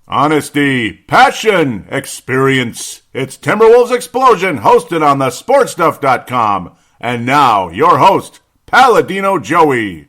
Honesty, passion, experience. It's Timberwolves Explosion, hosted on the sportstuff.com. And now, your host, Paladino Joey.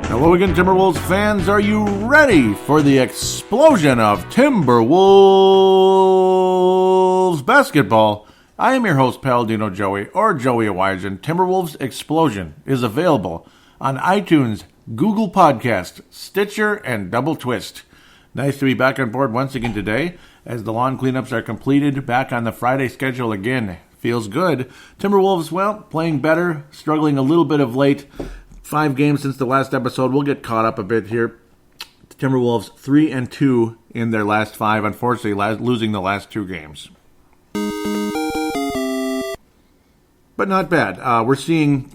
Hello again, Timberwolves fans. Are you ready for the explosion of Timberwolves basketball? I am your host, Paladino Joey, or Joey Awajan. Timberwolves Explosion is available on iTunes, Google Podcast, Stitcher, and Double Twist. Nice to be back on board once again today, as the lawn cleanups are completed, back on the Friday schedule again. Feels good. Timberwolves, well, playing better, struggling a little bit of late. 5 games since the last episode. We'll get caught up a bit here. Timberwolves 3-2 in their last 5, unfortunately losing the last 2 games. But not bad. We're seeing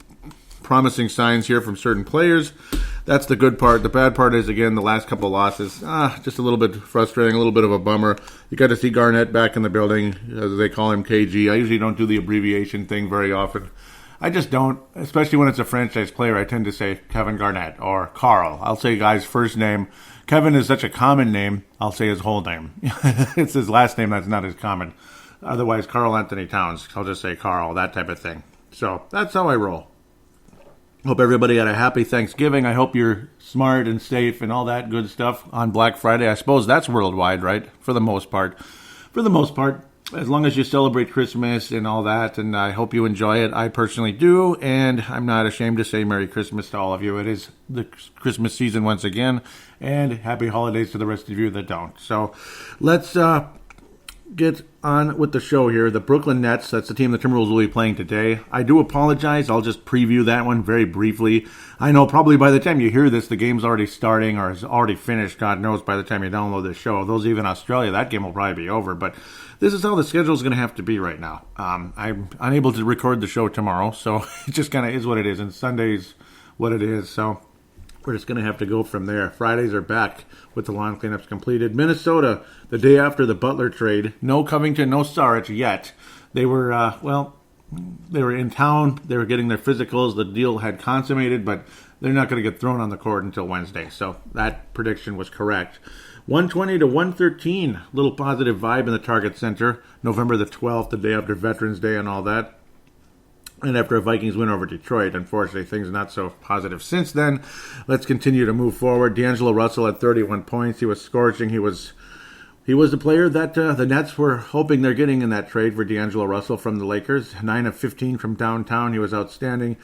promising signs here from certain players. That's the good part. The bad part is, again, the last couple of losses. Just a little bit frustrating, a little bit of a bummer. You got to see Garnett back in the building, as they call him, KG. I usually don't do the abbreviation thing very often. I just don't, especially when it's a franchise player. I tend to say Kevin Garnett or Carl. I'll say guy's first name. Kevin is such a common name, I'll say his whole name. It's his last name that's not as common. Otherwise, Karl Anthony Towns. I'll just say Carl, that type of thing. So that's how I roll. Hope everybody had a happy Thanksgiving. I hope you're smart and safe and all that good stuff on Black Friday. I suppose that's worldwide, right? For the most part. As long as you celebrate Christmas and all that, and I hope you enjoy it. I personally do, and I'm not ashamed to say Merry Christmas to all of you. It is the Christmas season once again, and Happy Holidays to the rest of you that don't. So let's get on with the show here. The Brooklyn Nets, that's the team the Timberwolves will be playing today. I do apologize. I'll just preview that one very briefly. I know probably by the time you hear this, the game's already starting or is already finished. God knows by the time you download this show. Those even in Australia, that game will probably be over. But this is how the schedule is going to have to be right now. I'm unable to record the show tomorrow, so it just kind of is what it is. And Sunday's what it is, so we're just going to have to go from there. Fridays are back with the lawn cleanups completed. Minnesota, the day after the Butler trade. No Covington, no Saric yet. They were, they were in town. They were getting their physicals. The deal had consummated, but they're not going to get thrown on the court until Wednesday. So that prediction was correct. 120 to 113. Little positive vibe in the Target Center. November the 12th, the day after Veterans Day and all that. And after a Vikings win over Detroit, unfortunately, things not so positive since then. Let's continue to move forward. D'Angelo Russell had 31 points. He was scorching. He was the player that the Nets were hoping they're getting in that trade for D'Angelo Russell from the Lakers. 9 of 15 from downtown. He was outstanding.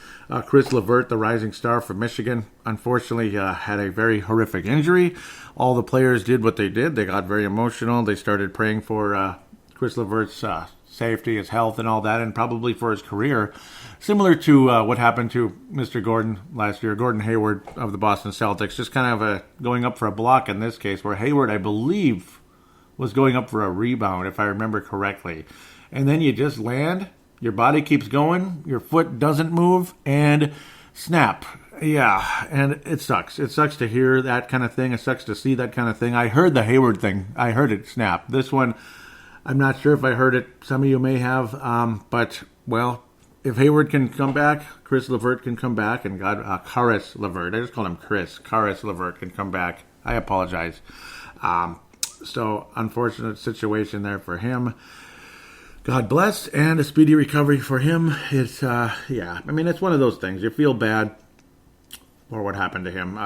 Chris LeVert, the rising star from Michigan, unfortunately had a very horrific injury. All the players did what they did. They got very emotional. They started praying for Chris LeVert's safety, his health, and all that, and probably for his career. Similar to what happened to Mr. Gordon last year, Gordon Hayward of the Boston Celtics, just kind of going up for a block in this case, where Hayward, I believe, was going up for a rebound, if I remember correctly. And then you just land, your body keeps going, your foot doesn't move, and snap. Yeah, and it sucks. It sucks to hear that kind of thing. It sucks to see that kind of thing. I heard the Hayward thing. I heard it snap. This one, I'm not sure if I heard it. Some of you may have. But, well, if Hayward can come back, Chris LeVert can come back. And Caris LeVert. I just call him Chris. Caris LeVert can come back. I apologize. So, unfortunate situation there for him. God bless. And a speedy recovery for him. It's, it's one of those things. You feel bad for what happened to him.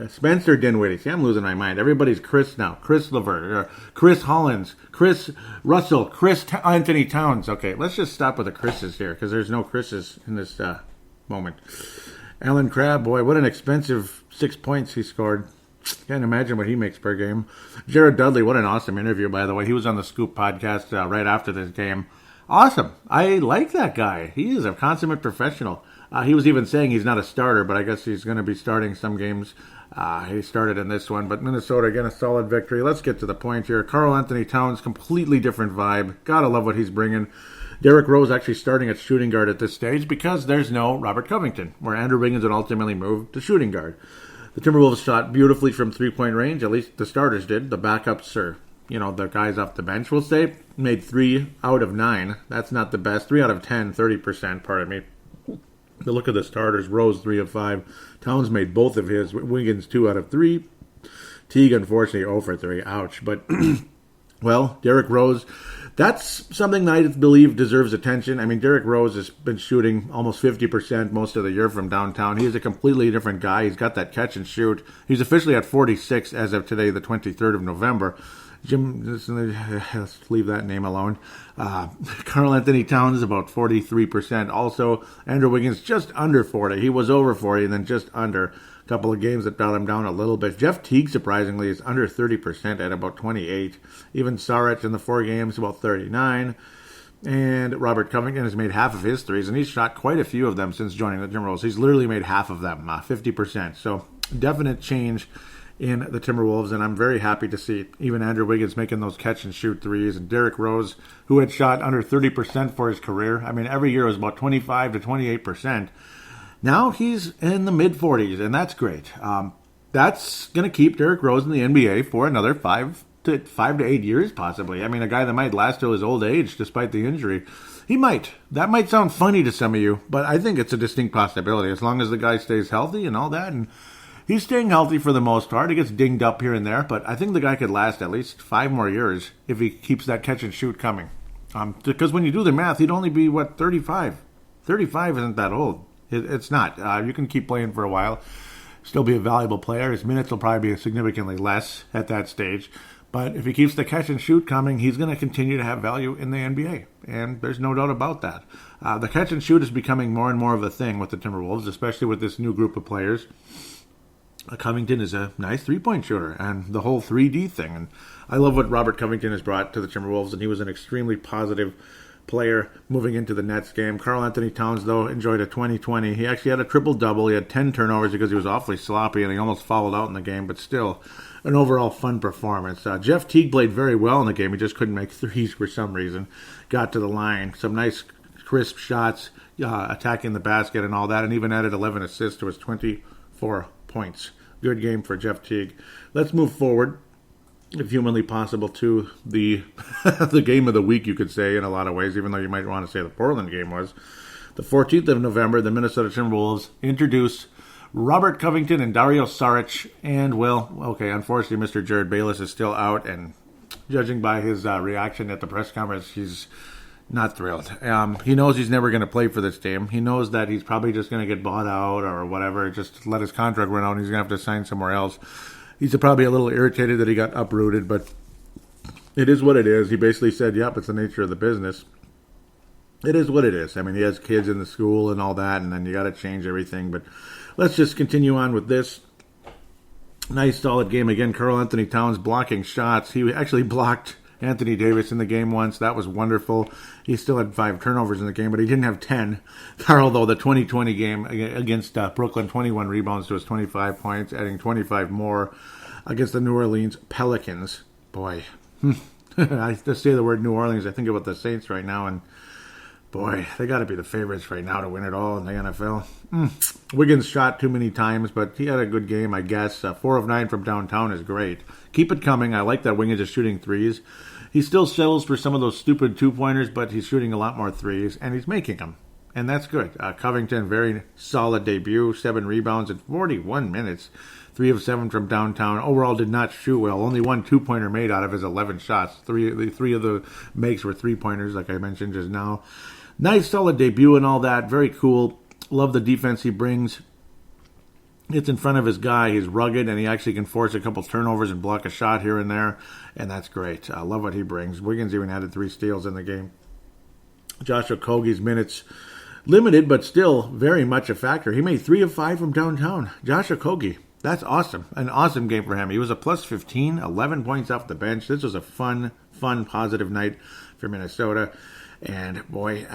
Spencer Dinwiddie. See, I'm losing my mind. Everybody's Chris now. Chris LeVert, Chris Hollins, Chris Russell, Chris Anthony Towns. Okay, let's just stop with the Chris's here, because there's no Chris's in this moment. Alan Crabb, boy, what an expensive 6 points he scored. Can't imagine what he makes per game. Jared Dudley, what an awesome interview, by the way. He was on the Scoop podcast right after this game. Awesome. I like that guy. He is a consummate professional. He was even saying he's not a starter, but I guess he's going to be starting some games. He started in this one, but Minnesota, again, a solid victory. Let's get to the point here. Karl Anthony Towns, completely different vibe. Gotta love what he's bringing. Derrick Rose actually starting at shooting guard at this stage because there's no Robert Covington, where Andrew Wiggins would ultimately move to shooting guard. The Timberwolves shot beautifully from three-point range, at least the starters did. The backups are the guys off the bench will say, made 3 out of 9. That's not the best. 3 out of 10, 30%, pardon me. But look at the starters. Rose, 3 of 5. Towns made both of his. Wiggins, 2 out of 3. Teague, unfortunately, 0 for 3. Ouch. But, well, Derrick Rose, that's something I believe deserves attention. I mean, Derrick Rose has been shooting almost 50% most of the year from downtown. He is a completely different guy. He's got that catch and shoot. He's officially at 46 as of today, the 23rd of November. Let's leave that name alone. Karl Anthony Towns is about 43%. Also, Andrew Wiggins just under 40. He was over 40 and then just under. A couple of games that brought him down a little bit. Jeff Teague, surprisingly, is under 30% at about 28. Even Saric in the 4 games, about 39. And Robert Covington has made half of his threes, and he's shot quite a few of them since joining the Timberwolves. He's literally made half of them, 50%. So, definite change in the Timberwolves, and I'm very happy to see even Andrew Wiggins making those catch-and-shoot threes, and Derrick Rose, who had shot under 30% for his career. I mean, every year was about 25 to 28%. Now he's in the mid-40s, and that's great. That's going to keep Derrick Rose in the NBA for another 5 to 8 years, possibly. I mean, a guy that might last till his old age, despite the injury. He might. That might sound funny to some of you, but I think it's a distinct possibility, as long as the guy stays healthy and all that, and he's staying healthy for the most part. He gets dinged up here and there, but I think the guy could last at least 5 more years if he keeps that catch and shoot coming. Because when you do the math, he'd only be, 35? 35 isn't that old. It's not. You can keep playing for a while, still be a valuable player. His minutes will probably be significantly less at that stage. But if he keeps the catch and shoot coming, he's going to continue to have value in the NBA. And there's no doubt about that. The catch and shoot is becoming more and more of a thing with the Timberwolves, especially with this new group of players. Covington is a nice three-point shooter, and the whole 3D thing. And I love what Robert Covington has brought to the Timberwolves, and he was an extremely positive player moving into the Nets game. Karl Anthony Towns, though, enjoyed a 20-20. He actually had a triple-double. He had 10 turnovers because he was awfully sloppy, and he almost fouled out in the game, but still an overall fun performance. Jeff Teague played very well in the game. He just couldn't make threes for some reason. Got to the line. Some nice, crisp shots, attacking the basket and all that, and even added 11 assists to his 24 points. Good game for Jeff Teague. Let's move forward, if humanly possible, to the the game of the week, you could say, in a lot of ways, even though you might want to say the Portland game was. The 14th of November, the Minnesota Timberwolves introduce Robert Covington and Dario Saric, and, unfortunately, Mr. Jared Bayless is still out, and judging by his reaction at the press conference, he's not thrilled. He knows he's never going to play for this team. He knows that he's probably just going to get bought out or whatever, just let his contract run out, and he's going to have to sign somewhere else. He's probably a little irritated that he got uprooted, but it is what it is. He basically said, yep, it's the nature of the business. It is what it is. I mean, he has kids in the school and all that, and then you got to change everything. But let's just continue on with this. Nice, solid game. Again, Karl Anthony Towns blocking shots. He actually blocked Anthony Davis in the game once. That was wonderful. He still had 5 turnovers in the game, but he didn't have 10. Karl, though, the 2020 game against Brooklyn, 21 rebounds to his 25 points, adding 25 more against the New Orleans Pelicans. Boy, I just say the word New Orleans, I think about the Saints right now, and boy, they got to be the favorites right now to win it all in the NFL. Wiggins shot too many times, but he had a good game, I guess. 4 of 9 from downtown is great. Keep it coming. I like that Wiggins is shooting threes. He still settles for some of those stupid two-pointers, but he's shooting a lot more threes, and he's making them. And that's good. Covington, very solid debut. 7 rebounds in 41 minutes. 3 of 7 from downtown. Overall did not shoot well. Only 1 two-pointer made out of his 11 shots. Three of the makes were three-pointers, like I mentioned just now. Nice, solid debut and all that. Very cool. Love the defense he brings. Gets in front of his guy. He's rugged, and he actually can force a couple turnovers and block a shot here and there. And that's great. I love what he brings. Wiggins even added 3 steals in the game. Josh Okogie's minutes limited, but still very much a factor. He made 3 of 5 from downtown. Josh Okogie. That's awesome. An awesome game for him. He was a plus 15, 11 points off the bench. This was a fun, positive night for Minnesota. And boy,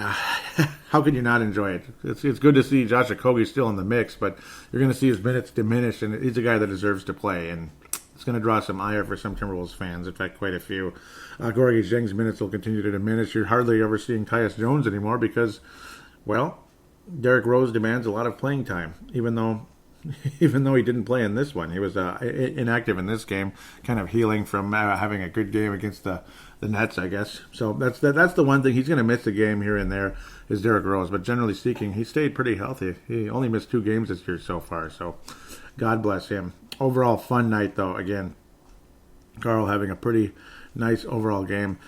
how can you not enjoy it? It's good to see Josh Okogie still in the mix, but you're going to see his minutes diminish, and he's a guy that deserves to play. And it's going to draw some ire for some Timberwolves fans. In fact, quite a few. Gorgie Zheng's minutes will continue to diminish. You're hardly ever seeing Tyus Jones anymore because, well, Derrick Rose demands a lot of playing time, even though even though he didn't play in this one. He was inactive in this game, kind of healing from having a good game against the Nets, I guess. So that's the one thing. He's going to miss a game here and there, is Derrick Rose. But generally speaking, he stayed pretty healthy. He only missed 2 games this year so far, so God bless him. Overall, fun night, though. Again, Karl having a pretty nice overall game.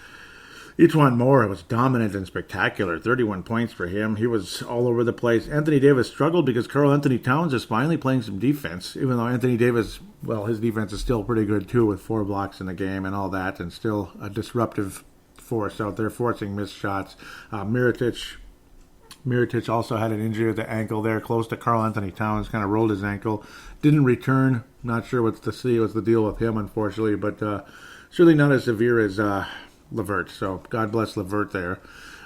Ejuan Moore was dominant and spectacular. 31 points for him. He was all over the place. Anthony Davis struggled because Karl Anthony Towns is finally playing some defense, even though Anthony Davis, well, his defense is still pretty good too, with 4 blocks in the game and all that, and still a disruptive force out there, forcing missed shots. Mirotic also had an injury at the ankle there, close to Karl Anthony Towns, kind of rolled his ankle. Didn't return. Not sure what's the deal with him, unfortunately, but surely not as severe as LeVert, so God bless LeVert there.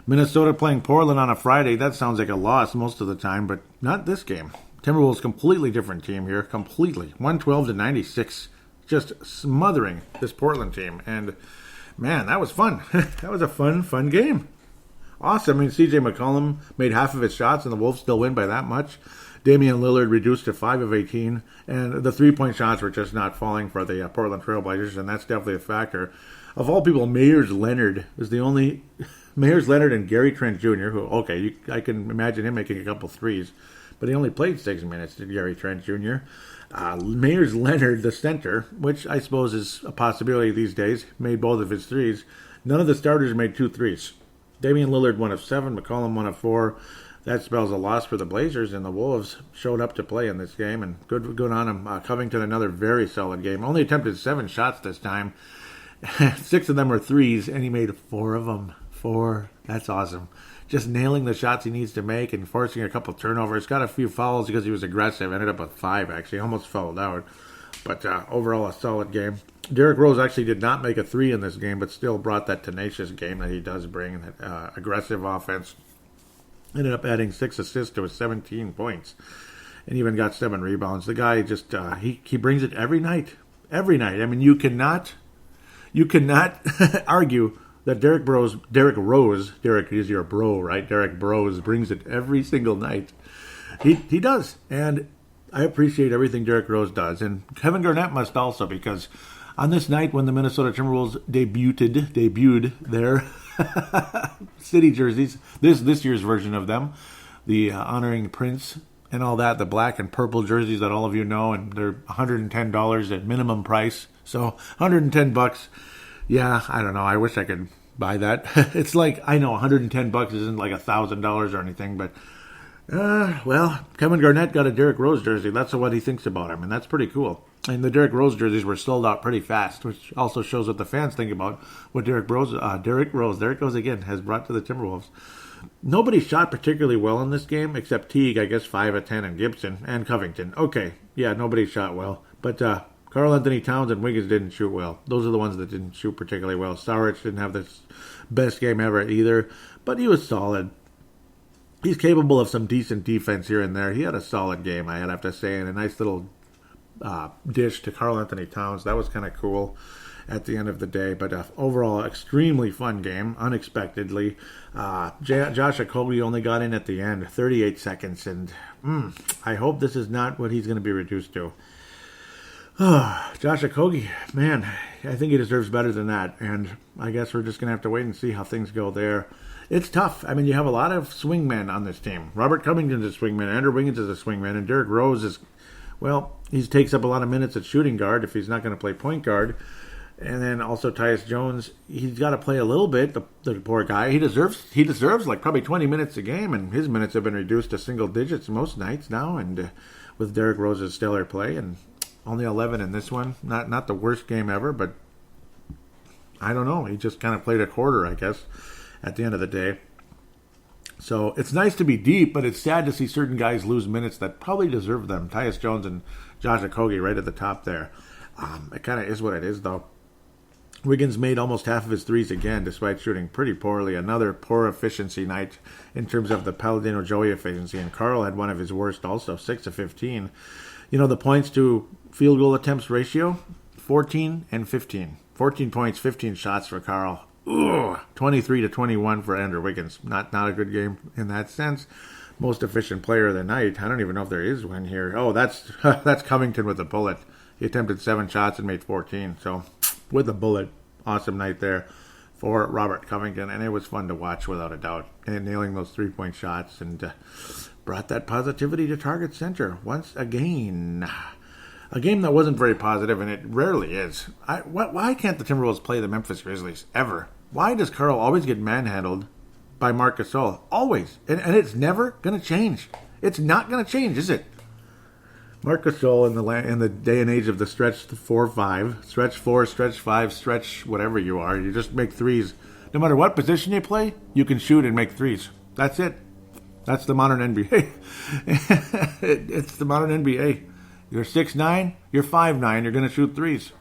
Minnesota playing Portland on a Friday. That sounds like a loss most of the time, but not this game. Timberwolves, completely different team here. Completely. 112-96. Just smothering this Portland team. And, man, that was fun. That was a fun game. Awesome. I mean, CJ McCollum made half of his shots, and the Wolves still win by that much. Damian Lillard reduced to 5 of 18. And the three-point shots were just not falling for the Portland Trailblazers, and that's definitely a factor. Of all people, Meyers Leonard is the only... Meyers Leonard and Gary Trent Jr., who, okay, I can imagine him making a couple threes, but he only played 6 minutes to Gary Trent Jr. Meyers Leonard, the center, which I suppose is a possibility these days, made both of his threes. None of the starters made 2 threes. Damian Lillard 1 of 7, McCollum 1 of 4. That spells a loss for the Blazers, and the Wolves showed up to play in this game, and good on them. Covington, another very solid game. Only attempted 7 shots this time. 6 of them were threes, and he made 4 of them. 4. That's awesome. Just nailing the shots he needs to make and forcing a couple turnovers. Got a few fouls because he was aggressive. Ended up with 5, actually. Almost fouled out. But overall, a solid game. Derrick Rose actually did not make a 3 in this game, but still brought that tenacious game that he does bring, that aggressive offense. Ended up adding 6 assists to his 17 points. And even got 7 rebounds. The guy just, he brings it every night. Every night. I mean, you cannot argue that Derrick is your bro, right? Derrick Rose brings it every single night. He does. And I appreciate everything Derrick Rose does. And Kevin Garnett must also, because on this night when the Minnesota Timberwolves debuted their city jerseys, this year's version of them, the honoring Prince and all that, the black and purple jerseys that all of you know, and they're $110 at minimum price. So $110. Yeah, I don't know. I wish I could buy that. It's like, I know $110 isn't like $1,000 or anything, but well, Kevin Garnett got a Derrick Rose jersey. That's what he thinks about him, and that's pretty cool. And the Derrick Rose jerseys were sold out pretty fast, which also shows what the fans think about what Derrick Rose, there it goes again, has brought to the Timberwolves. Nobody shot particularly well in this game, except Teague, I guess 5 of 10, and Gibson, and Covington. Okay, yeah, nobody shot well. But Karl Anthony Towns and Wiggins didn't shoot well. Those are the ones that didn't shoot particularly well. Saric didn't have the best game ever either, but he was solid. He's capable of some decent defense here and there. He had a solid game, I have to say, and a nice little dish to Karl Anthony Towns. That was kind of cool at the end of the day. But overall, extremely fun game, unexpectedly. Josh Okogie only got in at the end, 38 seconds, and I hope this is not what he's going to be reduced to. Josh Okogie, man, I think he deserves better than that, and I guess we're just going to have to wait and see how things go there. It's tough. I mean, you have a lot of swingmen on this team. Robert Covington's a swingman, Andrew Wiggins is a swingman, and Derrick Rose is, well, he takes up a lot of minutes at shooting guard if he's not going to play point guard. And then also Tyus Jones, he's got to play a little bit, the poor guy. He deserves like probably 20 minutes a game, and his minutes have been reduced to single digits most nights now, and with Derrick Rose's stellar play, and only 11 in this one. Not the worst game ever, but I don't know. He just kind of played a quarter, I guess, at the end of the day. So it's nice to be deep, but it's sad to see certain guys lose minutes that probably deserve them. Tyus Jones and Josh Okogie right at the top there. It kind of is what it is, though. Wiggins made almost half of his threes again, despite shooting pretty poorly. Another poor efficiency night in terms of the Paladino Joey efficiency. And Karl had one of his worst also, 6 of 15. You know, the points to field goal attempts ratio, 14 and 15. 14 points, 15 shots for Karl. 23 to 21 for Andrew Wiggins. Not a good game in that sense. most efficient player of the night. I don't even know if there is one here. Oh, that's that's Covington with a bullet. He attempted 7 shots and made 14. So, with a bullet, awesome night there for Robert Covington, and it was fun to watch without a doubt. And nailing those 3-point shots and brought that positivity to Target Center once again. A game that wasn't very positive, and it rarely is. Why can't the Timberwolves play the Memphis Grizzlies ever? Why does Karl always get manhandled by Marc Gasol? Always. And it's never going to change. It's not going to change, is it? Marc Gasol in the day and age of the stretch 4-5, stretch 4, stretch 5, stretch whatever you are, you just make threes. No matter what position you play, you can shoot and make threes. That's it. That's the modern NBA. It's the modern NBA. You're 6'9", you're 5'9", you're going to shoot threes.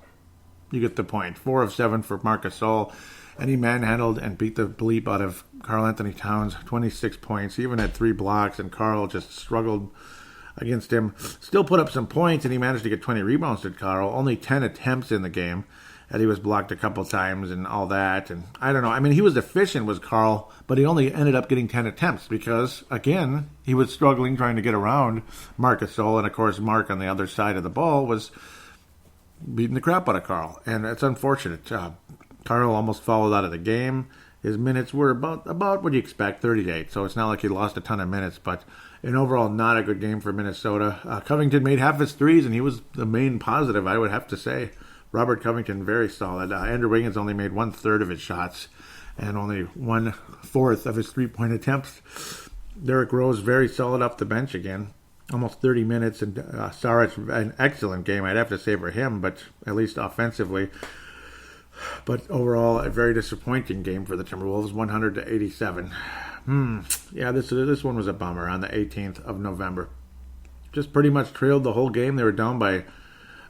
You get the point. 4 of 7 for Marc Gasol. And he manhandled and beat the bleep out of Karl Anthony Towns. 26 points. He even had 3 blocks, and Karl just struggled against him. Still put up some points, and he managed to get 20 rebounds to Karl. Only 10 attempts in the game. And he was blocked a couple times and all that. And I don't know. I mean, he was efficient, was Karl, but he only ended up getting 10 attempts because, again, he was struggling trying to get around Marc Gasol. And, of course, Mark on the other side of the ball was beating the crap out of Karl. And it's unfortunate. Karl almost fouled out of the game. His minutes were about what you expect, 38. So it's not like he lost a ton of minutes, but an overall not a good game for Minnesota. Covington made half his threes, and he was the main positive, I would have to say. Robert Covington, very solid. Andrew Wiggins only made 1/3 of his shots and only 1/4 of his 3-point attempts. Derrick Rose, very solid off the bench again. Almost 30 minutes, and Saric, an excellent game, I'd have to say, for him, but at least offensively. But overall, a very disappointing game for the Timberwolves, 100-87. Yeah, this one was a bummer on the 18th of November. Just pretty much trailed the whole game. They were down by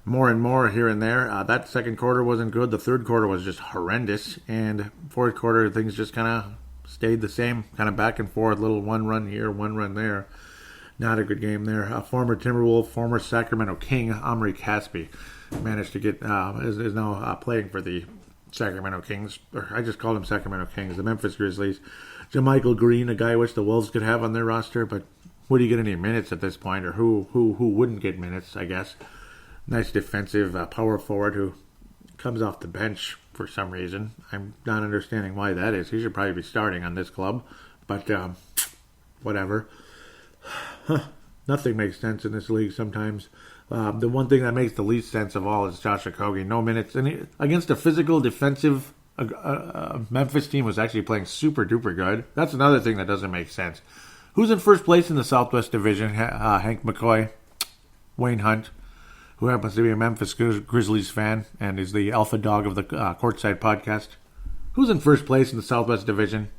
more and more here and there. That second quarter wasn't good. The third quarter was just horrendous. And fourth quarter, things just kind of stayed the same, kind of back and forth, little one run here, one run there. Not a good game there. Former Timberwolf, former Sacramento King, Omri Caspi, managed to get, is now playing for the Sacramento Kings, or I just called them Sacramento Kings, the Memphis Grizzlies. JaMychal Green, a guy I wish the Wolves could have on their roster, but would he get any minutes at this point, or who wouldn't get minutes, I guess. Nice defensive power forward who comes off the bench for some reason. I'm not understanding why that is. He should probably be starting on this club, but whatever. Nothing makes sense in this league sometimes. The one thing that makes the least sense of all is Josh Okogie. No minutes. And against a physical, defensive Memphis team was actually playing super duper good. That's another thing that doesn't make sense. Who's in first place in the Southwest Division? Hank McCoy, Wayne Hunt, who happens to be a Memphis Grizzlies fan and is the alpha dog of the Courtside podcast. Who's in first place in the Southwest Division?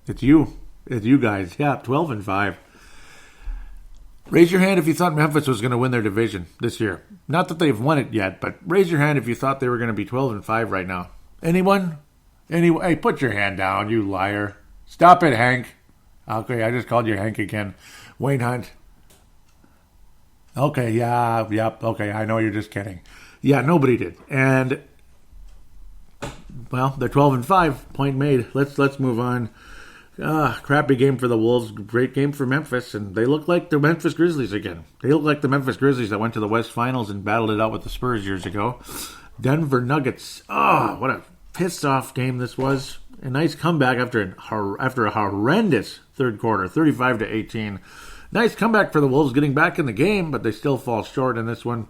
It's you. It's you guys. Yeah, 12-5. Raise your hand if you thought Memphis was going to win their division this year. Not that they've won it yet, but raise your hand if you thought they were going to be 12-5 right now. Anyone? Hey, put your hand down, you liar. Stop it, Hank. Okay, I just called you Hank again. Wayne Hunt. Okay, yep, okay, I know you're just kidding. Yeah, nobody did. And, well, they're 12-5. Point made. Let's move on. Crappy game for the Wolves. Great game for Memphis. And they look like the Memphis Grizzlies again. They look like the Memphis Grizzlies that went to the West Finals and battled it out with the Spurs years ago. Denver Nuggets. What a pissed-off game this was. A nice comeback after a horrendous third quarter, 35-18. Nice comeback for the Wolves getting back in the game, but they still fall short in this one.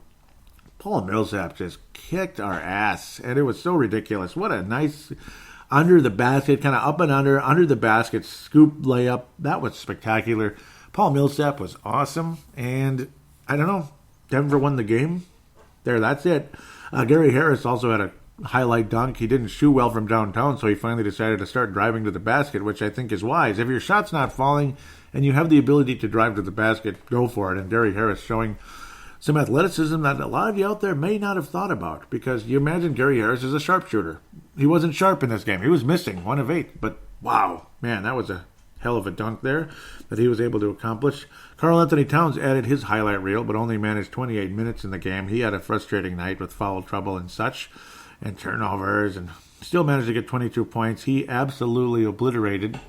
Paul Millsap just kicked our ass, and it was so ridiculous. What a nice under the basket, kind of up and under the basket, scoop layup. That was spectacular. Paul Millsap was awesome, and I don't know, Denver won the game. There, that's it. Gary Harris also had a highlight dunk. He didn't shoot well from downtown, so he finally decided to start driving to the basket, which I think is wise. If your shot's not falling and you have the ability to drive to the basket, go for it. And Gary Harris showing some athleticism that a lot of you out there may not have thought about, because you imagine Gary Harris is a sharpshooter. He wasn't sharp in this game. He was missing 1 of 8, but wow, man, that was a hell of a dunk there that he was able to accomplish. Karl Anthony Towns added his highlight reel, but only managed 28 minutes in the game. He had a frustrating night with foul trouble and such, and turnovers, and still managed to get 22 points. He absolutely obliterated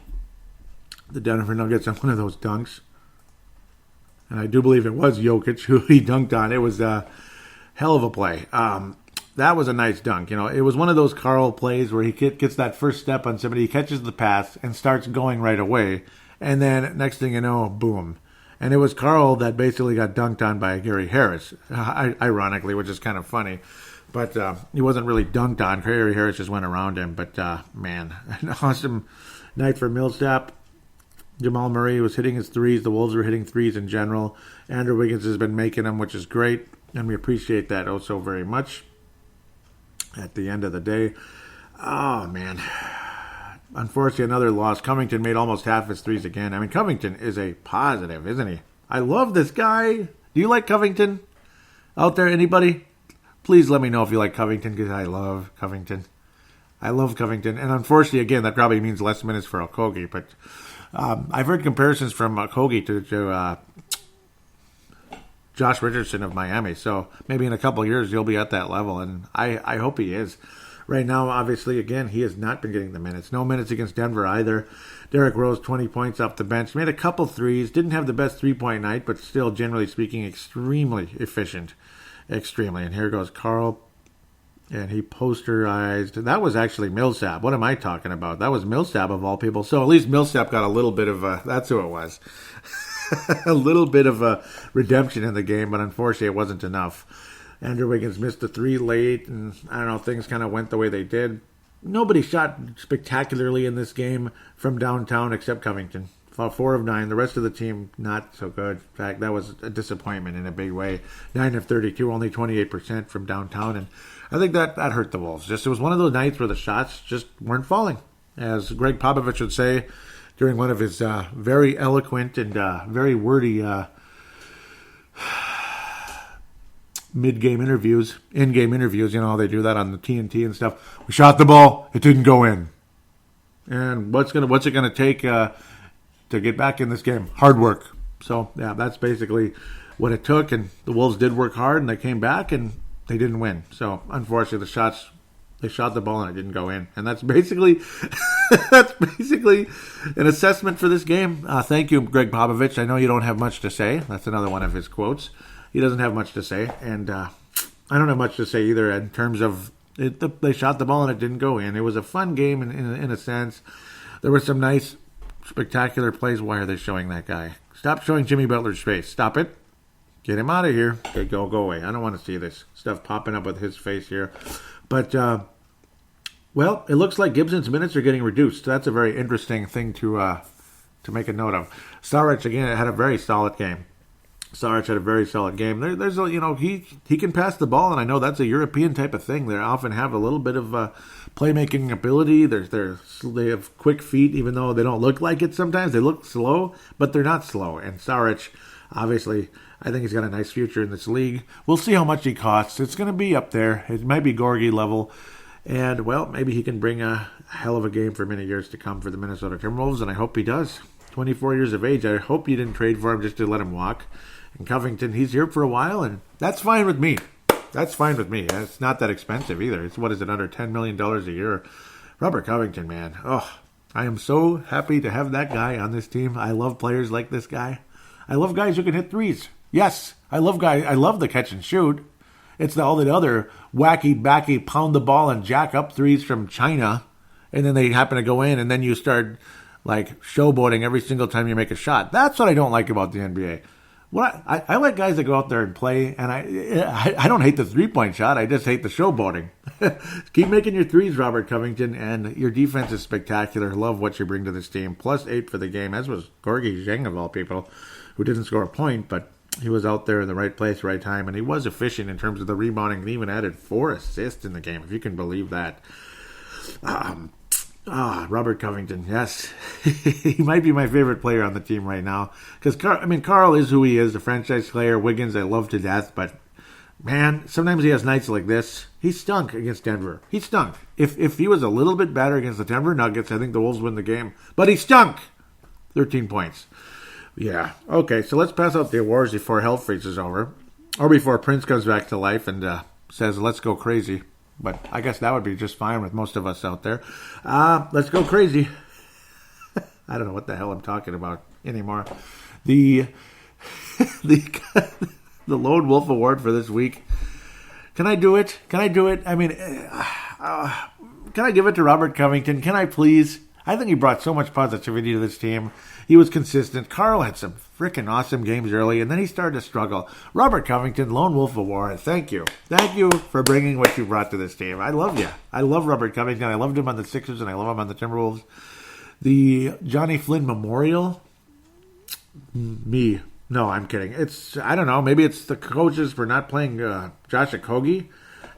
the Denver Nuggets on one of those dunks. And I do believe it was Jokic who he dunked on. It was a hell of a play. That was a nice dunk. It was one of those Karl plays where he gets that first step on somebody, he catches the pass and starts going right away. And then next thing you know, boom. And it was Karl that basically got dunked on by Gary Harris, ironically, which is kind of funny. But he wasn't really dunked on. Gary Harris just went around him. But, man, an awesome night for Millsap. Jamal Murray was hitting his threes. The Wolves were hitting threes in general. Andrew Wiggins has been making them, which is great. And we appreciate that oh so very much. At the end of the day, oh, man. Unfortunately, another loss. Covington made almost half his threes again. I mean, Covington is a positive, isn't he? I love this guy. Do you like Covington? Out there, anybody? Please let me know if you like Covington, because I love Covington. I love Covington. And unfortunately, again, that probably means less minutes for Okogie. But I've heard comparisons from Okogie to Josh Richardson of Miami. So maybe in a couple of years, he'll be at that level. And I hope he is. Right now, obviously, again, he has not been getting the minutes. No minutes against Denver either. Derrick Rose, 20 points off the bench. Made a couple threes. Didn't have the best three-point night, but still, generally speaking, extremely efficient. Extremely. And here goes Karl. And he posterized. That was actually Millsap. What am I talking about? That was Millsap of all people. So at least Millsap got a little bit of a... That's who it was. A little bit of a redemption in the game, but unfortunately it wasn't enough. Andrew Wiggins missed a three late, and I don't know, things kind of went the way they did. Nobody shot spectacularly in this game from downtown except Covington. 4 of 9. The rest of the team, not so good. In fact, that was a disappointment in a big way. 9 of 32, only 28% from downtown, and I think that hurt the Wolves. It was one of those nights where the shots just weren't falling. As Greg Popovich would say during one of his very eloquent and very wordy mid-game interviews, in-game interviews, how they do that on the TNT and stuff. We shot the ball, it didn't go in. And what's it gonna take to get back in this game? Hard work. So yeah, that's basically what it took. And the Wolves did work hard, and they came back, and they didn't win. So unfortunately, they shot the ball and it didn't go in. And that's basically an assessment for this game. Thank you, Greg Popovich. I know you don't have much to say. That's another one of his quotes. He doesn't have much to say, and I don't have much to say either in terms of they shot the ball and it didn't go in. It was a fun game in a sense. There were some nice, spectacular plays. Why are they showing that guy? Stop showing Jimmy Butler's face. Stop it. Get him out of here. Okay, go away. I don't want to see this stuff popping up with his face here. But, well, it looks like Gibson's minutes are getting reduced. That's a very interesting thing to make a note of. Saric, again, had a very solid game. Saric had a very solid game. There's he can pass the ball, and I know that's a European type of thing. They often have a little bit of playmaking ability. They have quick feet, even though they don't look like it sometimes. They look slow, but they're not slow. And Saric, obviously, I think he's got a nice future in this league. We'll see how much he costs. It's going to be up there. It might be Gorgie level. And, well, maybe he can bring a hell of a game for many years to come for the Minnesota Timberwolves, and I hope he does. 24 years of age. I hope you didn't trade for him just to let him walk. And Covington, he's here for a while, and that's fine with me. That's fine with me. It's not that expensive either. It's, under $10 million a year. Robert Covington, man. Oh, I am so happy to have that guy on this team. I love players like this guy. I love guys who can hit threes. Yes, I love the catch and shoot. It's all the other wacky, backy, pound the ball and jack up threes from China, and then they happen to go in, and then you start like showboating every single time you make a shot. That's what I don't like about the NBA. I like guys that go out there and play, and I don't hate the three-point shot. I just hate the showboating. Keep making your threes, Robert Covington, and your defense is spectacular. Love what you bring to this team. +8 for the game, as was Gorgie Zheng of all people, who didn't score a point, but he was out there in the right place, right time, and he was efficient in terms of the rebounding, and even added 4 assists in the game, if you can believe that. Robert Covington, yes. He might be my favorite player on the team right now. Because, Karl is who he is, the franchise player. Wiggins, I love to death. But, man, sometimes he has nights like this. He stunk against Denver. He stunk. If he was a little bit better against the Denver Nuggets, I think the Wolves win the game. But he stunk. 13 points. Yeah. Okay, so let's pass out the awards before hell freezes over. Or before Prince comes back to life and says, let's go crazy. But I guess that would be just fine with most of us out there. Let's go crazy. I don't know what the hell I'm talking about anymore. The the the Lone Wolf Award for this week. Can I do it? I mean, can I give it to Robert Covington? Can I please? I think he brought so much positivity to this team. He was consistent. Carl had some freaking awesome games early, and then he started to struggle. Robert Covington, Lone Wolf Award, thank you. Thank you for bringing what you brought to this team. I love you. I love Robert Covington. I loved him on the Sixers, and I love him on the Timberwolves. The Johnny Flynn Memorial, me. No, I'm kidding. I don't know. Maybe it's the coaches for not playing Josh Okogie.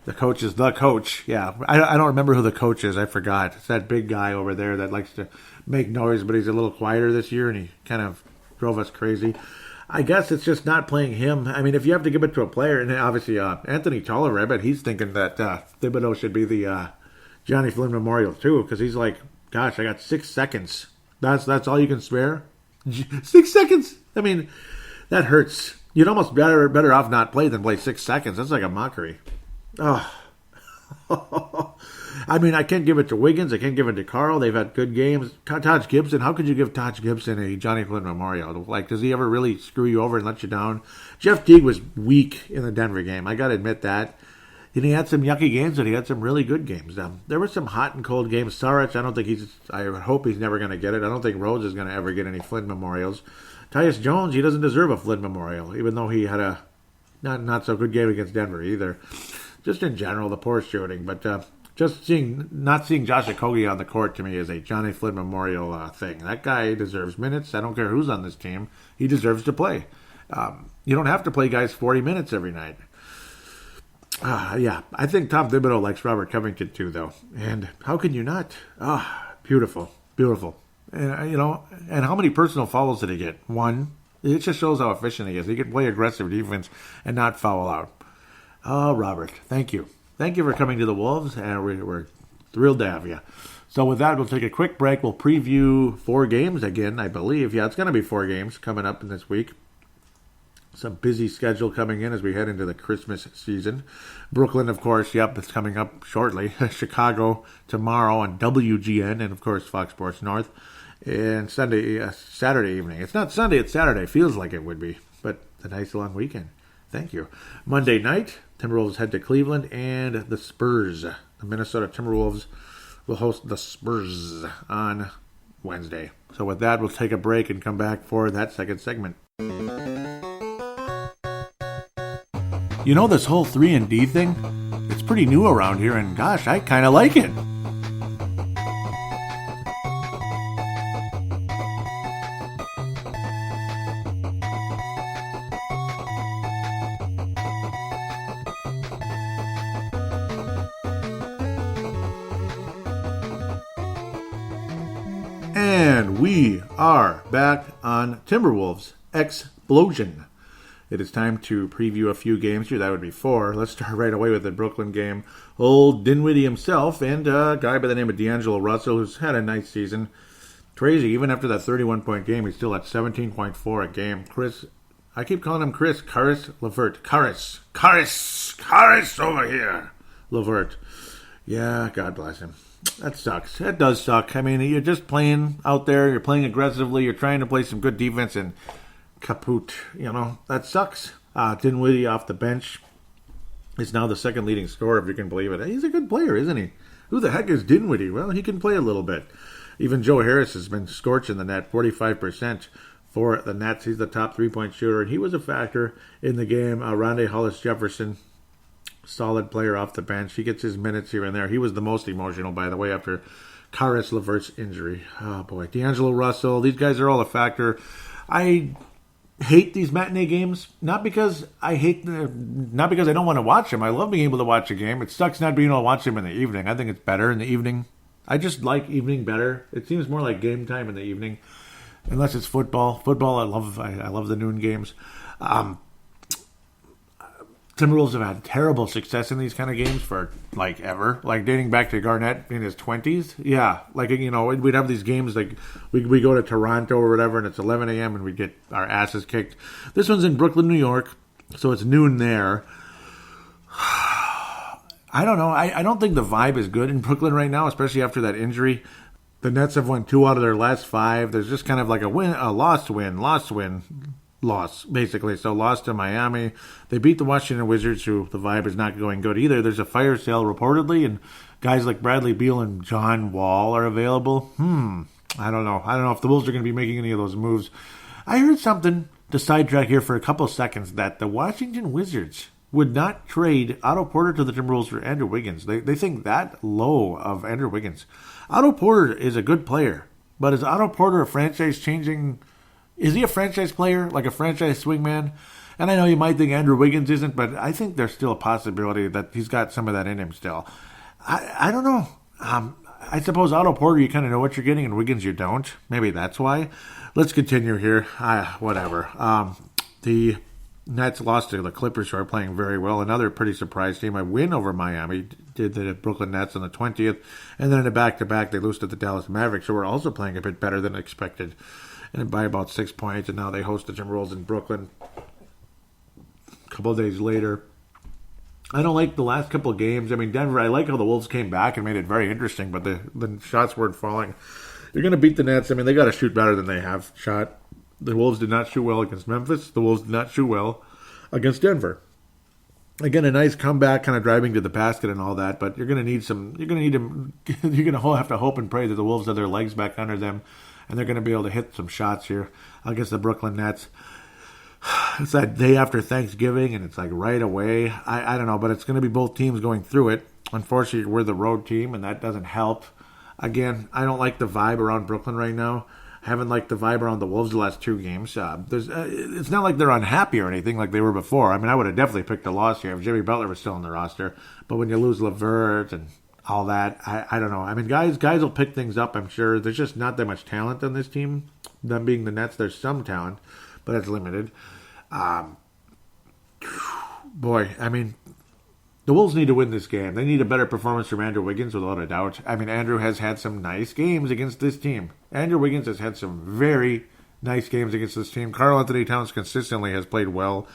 The coach is the coach. Yeah, I don't remember who the coach is. I forgot. It's that big guy over there that likes to make noise, but he's a little quieter this year, and he kind of drove us crazy. I guess it's just not playing him. I mean, if you have to give it to a player, and obviously Anthony Tolliver, I bet he's thinking that Thibodeau should be the Johnny Flynn Memorial too, because he's like, gosh, I got 6 seconds. That's all you can spare? 6 seconds? I mean, that hurts. You'd almost better off not play than play 6 seconds. That's like a mockery. Oh. I mean, I can't give it to Wiggins. I can't give it to Carl. They've had good games. Taj Gibson. How could you give Taj Gibson a Johnny Flynn Memorial? Like, does he ever really screw you over and let you down? Jeff Teague was weak in the Denver game. I got to admit that. And he had some yucky games, but he had some really good games. There were some hot and cold games. Saric, I hope he's never going to get it. I don't think Rhodes is going to ever get any Flynn Memorials. Tyus Jones, he doesn't deserve a Flynn Memorial, even though he had a not so good game against Denver either. Just in general, the poor shooting. But not seeing Josh Okogie on the court to me is a Johnny Flynn Memorial thing. That guy deserves minutes. I don't care who's on this team. He deserves to play. You don't have to play guys 40 minutes every night. Yeah, I think Tom Thibodeau likes Robert Covington too, though. And how can you not? Beautiful. And, and how many personal fouls did he get? 1. It just shows how efficient he is. He can play aggressive defense and not foul out. Oh, Robert, thank you. Thank you for coming to the Wolves, and we're thrilled to have you. So with that, we'll take a quick break. We'll preview 4 games again, I believe. Yeah, it's going to be 4 games coming up in this week. Some busy schedule coming in as we head into the Christmas season. Brooklyn, of course, it's coming up shortly. Chicago tomorrow on WGN and, of course, Fox Sports North. And Saturday evening. It's not Sunday, it's Saturday. Feels like it would be, but a nice long weekend. Thank you. Monday night, Timberwolves head to Cleveland, and the Spurs. The Minnesota Timberwolves will host the Spurs on Wednesday. So with that, we'll take a break and come back for that second segment. You know, this whole 3-and-D thing? It's pretty new around here, and gosh, I kind of like it. And we are back on Timberwolves Explosion. It is time to preview a few games here. That would be 4. Let's start right away with the Brooklyn game. Old Dinwiddie himself and a guy by the name of D'Angelo Russell, who's had a nice season. Crazy. Even after that 31-point game, he's still at 17.4 a game. I keep calling him Caris LeVert. Caris over here. LeVert. Yeah, God bless him. That sucks. That does suck. I mean, you're just playing out there. You're playing aggressively. You're trying to play some good defense, and kaput. That sucks. Dinwiddie off the bench is now the second leading scorer, if you can believe it. He's a good player, isn't he? Who the heck is Dinwiddie? Well, he can play a little bit. Even Joe Harris has been scorching the net, 45% for the Nets. He's the top 3-point shooter, and he was a factor in the game. Rondae Hollis-Jefferson, solid player off the bench. He gets his minutes here and there. He was the most emotional, by the way, after Caris LeVert's injury. Oh, boy. D'Angelo Russell, these guys are all a factor. I hate these matinee games, not because I don't want to watch them. I love being able to watch a game. It sucks not being able to watch them in the evening. I think it's better in the evening. I just like evening better. It seems more like game time in the evening, unless it's football. Football, I love the noon games. Timberwolves have had terrible success in these kind of games for, ever. Dating back to Garnett in his 20s. Yeah, we'd have these games, we go to Toronto or whatever, and it's 11 a.m. and we get our asses kicked. This one's in Brooklyn, New York, so it's noon there. I don't know. I don't think the vibe is good in Brooklyn right now, especially after that injury. The Nets have won 2 out of their last 5. There's just kind of like a loss, loss, basically. So lost to Miami. They beat the Washington Wizards, who the vibe is not going good either. There's a fire sale reportedly, and guys like Bradley Beal and John Wall are available. I don't know. I don't know if the Wolves are going to be making any of those moves. I heard something to sidetrack here for a couple of seconds that the Washington Wizards would not trade Otto Porter to the Timberwolves for Andrew Wiggins. They think that low of Andrew Wiggins. Otto Porter is a good player, but is Otto Porter a franchise-changing... Is he a franchise player, like a franchise swingman? And I know you might think Andrew Wiggins isn't, but I think there's still a possibility that he's got some of that in him still. I don't know. I suppose Otto Porter, you kind of know what you're getting, and Wiggins you don't. Maybe that's why. Let's continue here. Whatever. The Nets lost to the Clippers, who are playing very well. Another pretty surprise team. A win over Miami did the Brooklyn Nets on the 20th. And then in a back-to-back, they lose to the Dallas Mavericks, who were also playing a bit better than expected. And by about 6 points, and now they host the Timberwolves in Brooklyn a couple of days later. I don't like the last couple of games. I mean, Denver, I like how the Wolves came back and made it very interesting, but the shots weren't falling. You're going to beat the Nets. I mean, they got to shoot better than they have shot. The Wolves did not shoot well against Memphis. The Wolves did not shoot well against Denver. Again, a nice comeback, kind of driving to the basket and all that, but you're going to need some. You're going to have to hope and pray that the Wolves have their legs back under them, and they're going to be able to hit some shots here against the Brooklyn Nets. It's that day after Thanksgiving, and it's like right away. I don't know, but it's going to be both teams going through it. Unfortunately, we're the road team, and that doesn't help. Again, I don't like the vibe around Brooklyn right now. I haven't liked the vibe around the Wolves the last 2 games. It's not like they're unhappy or anything like they were before. I mean, I would have definitely picked a loss here if Jimmy Butler was still on the roster. But when you lose LeVert and all that, I don't know. I mean, guys will pick things up, I'm sure. There's just not that much talent on this team. Them being the Nets, there's some talent, but it's limited. Boy, I mean, the Wolves need to win this game. They need a better performance from Andrew Wiggins, without a doubt. I mean, Andrew has had some nice games against this team. Andrew Wiggins has had some very nice games against this team. Karl Anthony Towns consistently has played well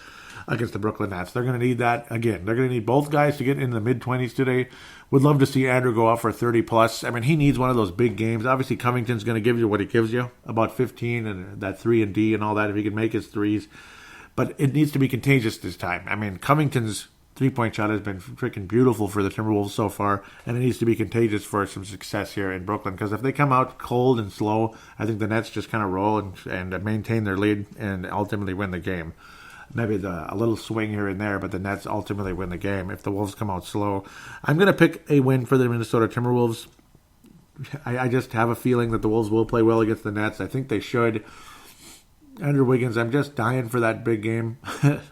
against the Brooklyn Nets. They're going to need that. Again, they're going to need both guys to get in the mid-20s today. Would love to see Andrew go off for 30-plus. I mean, he needs one of those big games. Obviously, Covington's going to give you what he gives you, about 15 and that 3 and D and all that, if he can make his threes. But it needs to be contagious this time. I mean, Covington's three-point shot has been freaking beautiful for the Timberwolves so far, and it needs to be contagious for some success here in Brooklyn. Because if they come out cold and slow, I think the Nets just kind of roll and maintain their lead and ultimately win the game. Maybe a little swing here and there, but the Nets ultimately win the game if the Wolves come out slow. I'm going to pick a win for the Minnesota Timberwolves. I just have a feeling that the Wolves will play well against the Nets. I think they should. Andrew Wiggins, I'm just dying for that big game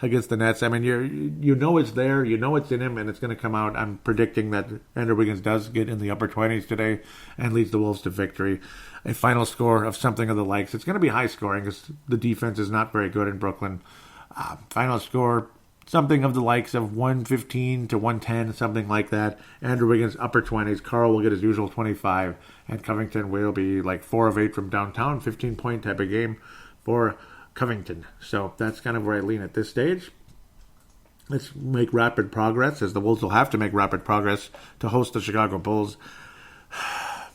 against the Nets. I mean, you know it's there, you know it's in him, and it's going to come out. I'm predicting that Andrew Wiggins does get in the upper 20s today and leads the Wolves to victory. A final score of something of the likes. It's going to be high scoring because the defense is not very good in Brooklyn. Final score, something of the likes of 115 to 110, something like that. Andrew Wiggins, upper 20s. Karl will get his usual 25, and Covington will be like 4 of 8 from downtown, 15-point type of game for Covington. So that's kind of where I lean at this stage. Let's make rapid progress, as the Wolves will have to make rapid progress to host the Chicago Bulls.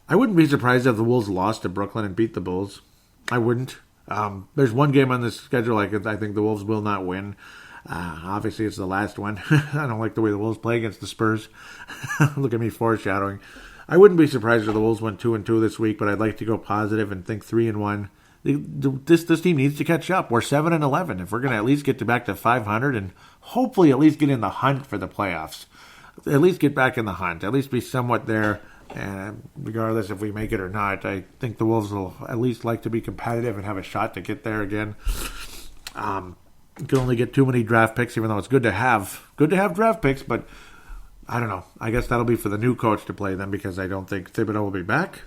I wouldn't be surprised if the Wolves lost to Brooklyn and beat the Bulls. I wouldn't. There's one game on this schedule I think the Wolves will not win. Obviously, it's the last one. I don't like the way the Wolves play against the Spurs. Look at me foreshadowing. I wouldn't be surprised if the Wolves went 2-2 this week, but I'd like to go positive and think 3-1. This team needs to catch up. We're 7-11. If we're going to at least get back to 500 and hopefully at least get in the hunt for the playoffs, at least get back in the hunt, at least be somewhat there. And regardless if we make it or not, I think the Wolves will at least like to be competitive and have a shot to get there again. You can only get too many draft picks, even though it's good to have draft picks. But I don't know. I guess that'll be for the new coach to play them, because I don't think Thibodeau will be back.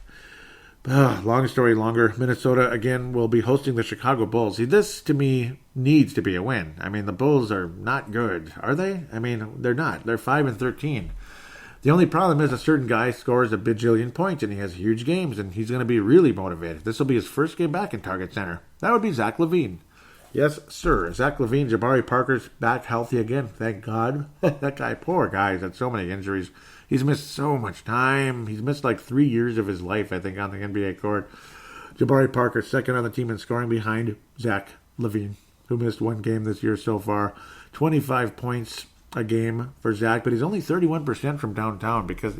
Long story longer, Minnesota, again, will be hosting the Chicago Bulls. See, this, to me, needs to be a win. I mean, the Bulls are not good, are they? I mean, they're not. They're 5-13. The only problem is a certain guy scores a bajillion points, and he has huge games, and he's going to be really motivated. This will be his first game back in Target Center. That would be Zach LaVine. Yes, sir. Zach LaVine, Jabari Parker's back healthy again. Thank God. That guy, poor guy, he's had so many injuries. He's missed so much time. He's missed like 3 years of his life, I think, on the NBA court. Jabari Parker, second on the team in scoring behind Zach LaVine, who missed one game this year so far. 25 points a game for Zach, but he's only 31% from downtown because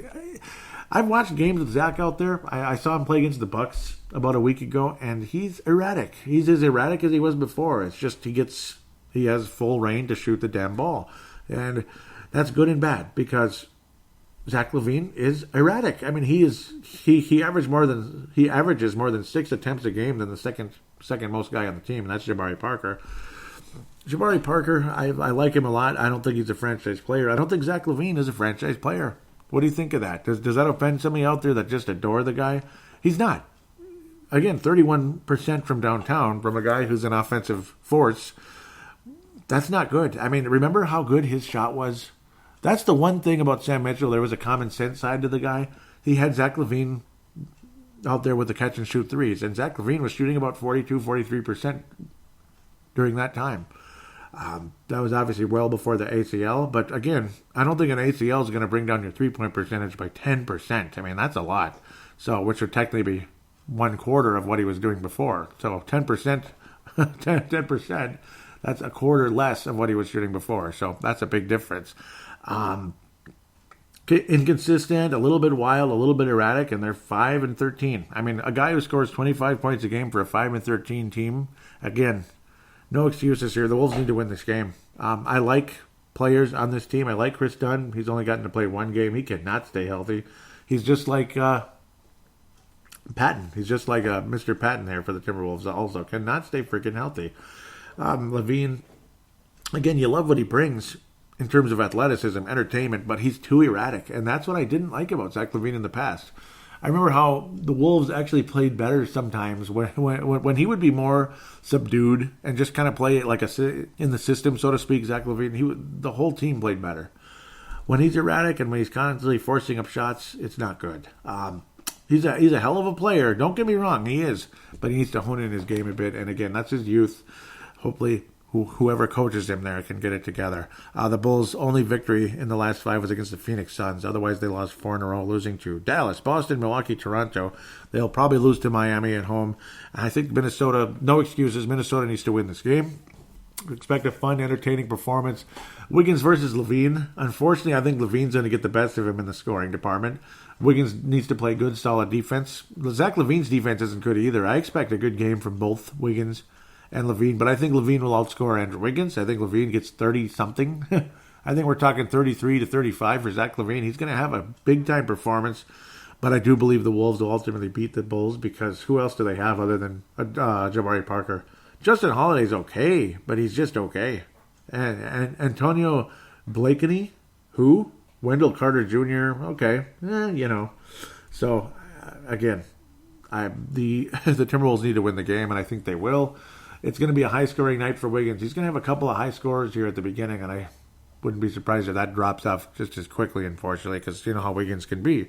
I've watched games with Zach out there. I saw him play against the Bucks about a week ago, and he's erratic. He's as erratic as he was before. It's just he has full reign to shoot the damn ball, and that's good and bad because Zach LaVine is erratic. I mean, he averages more than 6 attempts a game than the second most guy on the team, and that's Jabari Parker. Jabari Parker, I like him a lot. I don't think he's a franchise player. I don't think Zach LaVine is a franchise player. What do you think of that? Does that offend somebody out there that just adore the guy? He's not. Again, 31% from downtown from a guy who's an offensive force. That's not good. I mean, remember how good his shot was? That's the one thing about Sam Mitchell. There was a common sense side to the guy. He had Zach LaVine out there with the catch and shoot threes, and Zach LaVine was shooting about 42, 43% during that time. That was obviously well before the ACL, but again, I don't think an ACL is going to bring down your three-point percentage by 10%. I mean, that's a lot. So, which would technically be 1/4 of what he was doing before. So 10%, 10%, that's a quarter less of what he was shooting before. So that's a big difference. Inconsistent, a little bit wild, a little bit erratic, and they're 5-13. I mean, a guy who scores 25 points a game for a 5-13 team, again, no excuses here. The Wolves need to win this game. I like players on this team. I like Chris Dunn. He's only gotten to play one game. He cannot stay healthy. He's just like Patton. He's just like Mr. Patton there for the Timberwolves also. Cannot stay freaking healthy. LaVine, again, you love what he brings in terms of athleticism, entertainment, but he's too erratic. And that's what I didn't like about Zach LaVine in the past. I remember how the Wolves actually played better sometimes when he would be more subdued and just kind of play it like in the system, so to speak. Zach LaVine, the whole team played better. When he's erratic and when he's constantly forcing up shots, it's not good. He's a hell of a player. Don't get me wrong, he is, but he needs to hone in his game a bit. And again, that's his youth. Hopefully, whoever coaches him there can get it together. The Bulls' only victory in the last 5 was against the Phoenix Suns. Otherwise, they lost 4 in a row, losing to Dallas, Boston, Milwaukee, Toronto. They'll probably lose to Miami at home. I think Minnesota, no excuses. Minnesota needs to win this game. Expect a fun, entertaining performance. Wiggins versus LaVine. Unfortunately, I think LaVine's going to get the best of him in the scoring department. Wiggins needs to play good, solid defense. Zach LaVine's defense isn't good either. I expect a good game from both Wiggins and LaVine, but I think LaVine will outscore Andrew Wiggins. I think LaVine gets 30-something. I think we're talking 33-35 for Zach LaVine. He's going to have a big-time performance, but I do believe the Wolves will ultimately beat the Bulls because who else do they have other than Jabari Parker? Justin Holiday's okay, but he's just okay. And Antonio Blakeney, who? Wendell Carter Jr., okay, So, again, the Timberwolves need to win the game, and I think they will. It's going to be a high-scoring night for Wiggins. He's going to have a couple of high scores here at the beginning, and I wouldn't be surprised if that drops off just as quickly, unfortunately, because you know how Wiggins can be.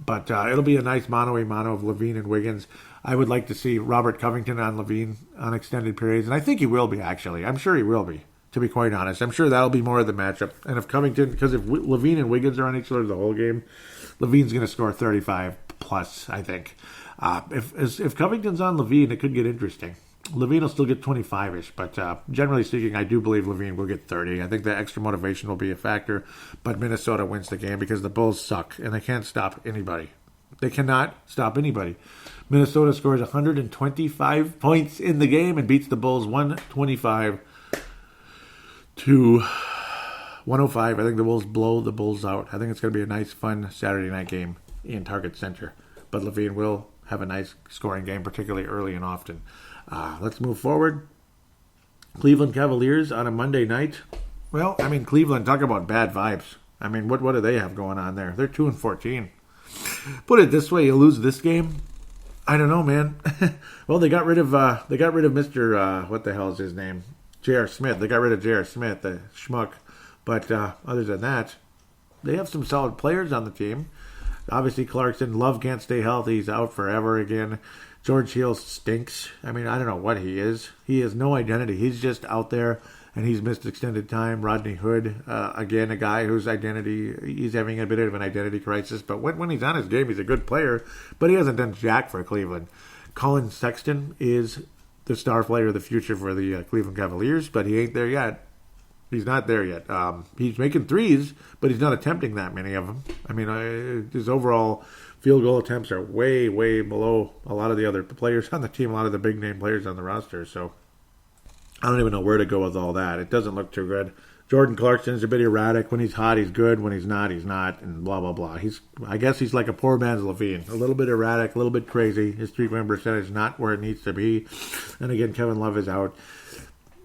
But it'll be a nice mano-a-mano of LaVine and Wiggins. I would like to see Robert Covington on LaVine on extended periods, and I think he will be, actually. I'm sure he will be, to be quite honest. I'm sure that'll be more of the matchup. And if Covington, because if LaVine and Wiggins are on each other the whole game, LaVine's going to score 35 plus, I think. If Covington's on LaVine, it could get interesting. LaVine will still get 25-ish, but generally speaking, I do believe LaVine will get 30. I think the extra motivation will be a factor, but Minnesota wins the game because the Bulls suck, and they can't stop anybody. They cannot stop anybody. Minnesota scores 125 points in the game and beats the Bulls 125 to 105. I think the Wolves blow the Bulls out. I think it's going to be a nice, fun Saturday night game in Target Center, but LaVine will have a nice scoring game, particularly early and often. Let's move forward. Cleveland Cavaliers on a Monday night. Well, I mean, Cleveland, talk about bad vibes. I mean, what do they have going on there? They're 2-14. Put it this way, you lose this game, I don't know, man. Well, they got rid of Mr. What the hell is his name? J.R. Smith. They got rid of J.R. Smith, the schmuck. But other than that, they have some solid players on the team. Obviously, Clarkson, Love can't stay healthy. He's out forever again. George Hill stinks. I mean, I don't know what he is. He has no identity. He's just out there, and he's missed extended time. Rodney Hood, again, a guy whose identity, he's having a bit of an identity crisis. But when he's on his game, he's a good player, but he hasn't done jack for Cleveland. Colin Sexton is the star player of the future for the Cleveland Cavaliers, but he ain't there yet. He's not there yet. He's making threes, but he's not attempting that many of them. I mean, his overall field goal attempts are way, way below a lot of the other players on the team, a lot of the big-name players on the roster. So I don't even know where to go with all that. It doesn't look too good. Jordan Clarkson's a bit erratic. When he's hot, he's good. When he's not, and blah, blah, blah. I guess he's like a poor man's Levine. A little bit erratic, a little bit crazy. His three-point percentage is not where it needs to be. And again, Kevin Love is out.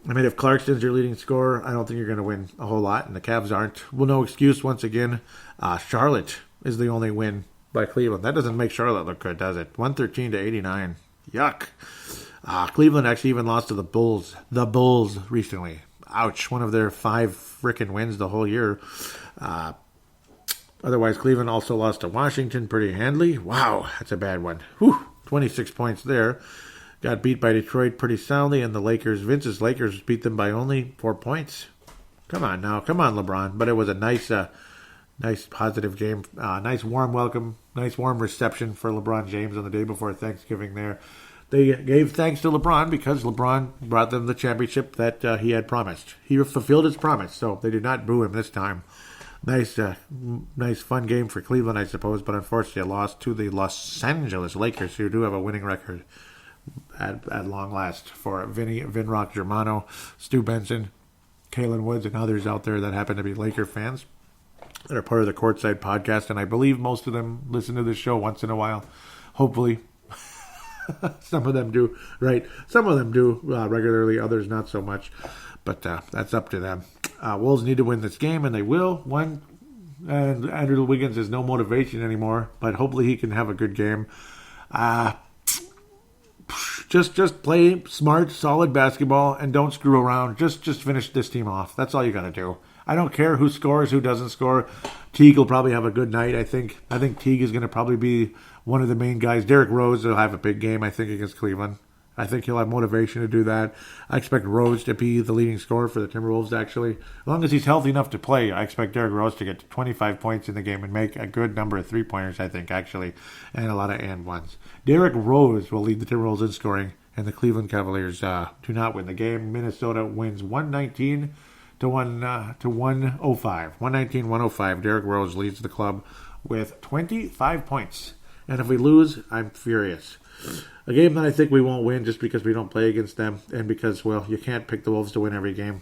I mean, if Clarkson's your leading scorer, I don't think you're going to win a whole lot, and the Cavs aren't. Well, no excuse once again. Charlotte is the only win by Cleveland. That doesn't make Charlotte look good, does it? 113-89. Yuck. Cleveland actually even lost to the Bulls. The Bulls recently. Ouch. One of their 5 frickin' wins the whole year. Otherwise, Cleveland also lost to Washington pretty handily. Wow, that's a bad one. Whew, 26 points there. Got beat by Detroit pretty soundly, and the Lakers, Vince's Lakers, beat them by only 4 points. Come on now. Come on, LeBron. But it was a nice positive game. Nice warm welcome. Nice warm reception for LeBron James on the day before Thanksgiving there. They gave thanks to LeBron because LeBron brought them the championship that he had promised. He fulfilled his promise, so they did not boo him this time. Nice fun game for Cleveland, I suppose, but unfortunately a loss to the Los Angeles Lakers, who do have a winning record at long last, for Vinrock Germano, Stu Benson, Kalen Woods, and others out there that happen to be Laker fans that are part of the Courtside podcast, and I believe most of them listen to this show once in a while. Hopefully. Some of them do, right? Some of them do regularly, others not so much, but that's up to them. Wolves need to win this game, and they will. And Andrew Wiggins has no motivation anymore, but hopefully he can have a good game. Just play smart, solid basketball, and don't screw around. Just finish this team off. That's all you got to do. I don't care who scores, who doesn't score. Teague will probably have a good night, I think. I think Teague is going to probably be one of the main guys. Derrick Rose will have a big game, I think, against Cleveland. I think he'll have motivation to do that. I expect Rose to be the leading scorer for the Timberwolves, actually. As long as he's healthy enough to play, I expect Derrick Rose to get 25 points in the game and make a good number of three-pointers, I think, actually, and a lot of and-ones. Derrick Rose will lead the Timberwolves in scoring, and the Cleveland Cavaliers do not win the game. Minnesota wins 119 to 105. 119-105. Derrick Rose leads the club with 25 points. And if we lose, I'm furious. A game that I think we won't win just because we don't play against them, and because, well, you can't pick the Wolves to win every game.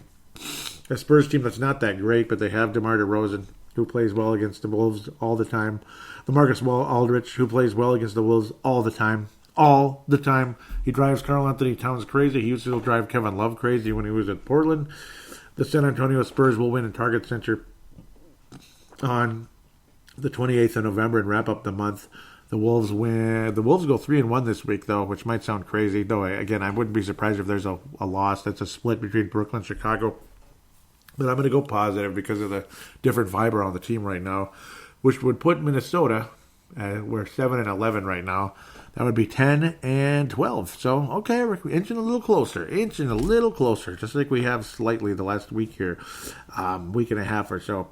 A Spurs team that's not that great, but they have DeMar DeRozan, who plays well against the Wolves all the time. LaMarcus Aldridge, who plays well against the Wolves all the time. All the time. He drives Karl Anthony Towns crazy. He used to drive Kevin Love crazy when he was at Portland. The San Antonio Spurs will win in Target Center on the 28th of November and wrap up the month. The Wolves win. The Wolves go 3-1 this week, though, which might sound crazy. Though, again, I wouldn't be surprised if there's a loss. That's a split between Brooklyn and Chicago. But I'm going to go positive because of the different vibe on the team right now, which would put Minnesota, we're 7-11 right now. That would be 10-12. So, okay, we're inching a little closer. Just like we have slightly the last week here, week and a half or so.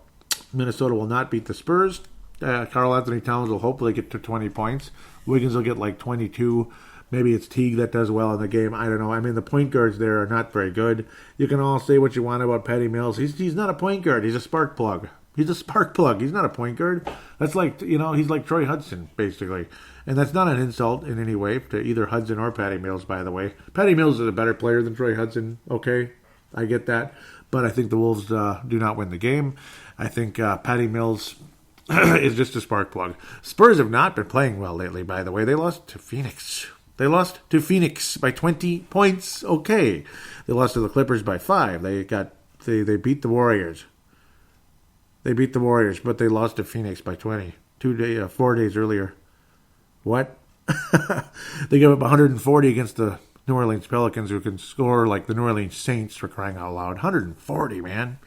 Minnesota will not beat the Spurs. Karl Anthony Towns will hopefully get to 20 points. Wiggins will get like 22. Maybe it's Teague that does well in the game. I don't know. I mean, the point guards there are not very good. You can all say what you want about Patty Mills. He's not a point guard. He's a spark plug. He's not a point guard. That's like, he's like Troy Hudson, basically. And that's not an insult in any way to either Hudson or Patty Mills, by the way. Patty Mills is a better player than Troy Hudson. Okay, I get that. But I think the Wolves do not win the game. I think Patty Mills is just a spark plug. Spurs have not been playing well lately, by the way. They lost to Phoenix. By 20 points. Okay. They lost to the Clippers by 5. They beat the Warriors. But they lost to Phoenix by 20. 4 days earlier. What? They gave up 140 against the New Orleans Pelicans, who can score like the New Orleans Saints, for crying out loud. 140, man.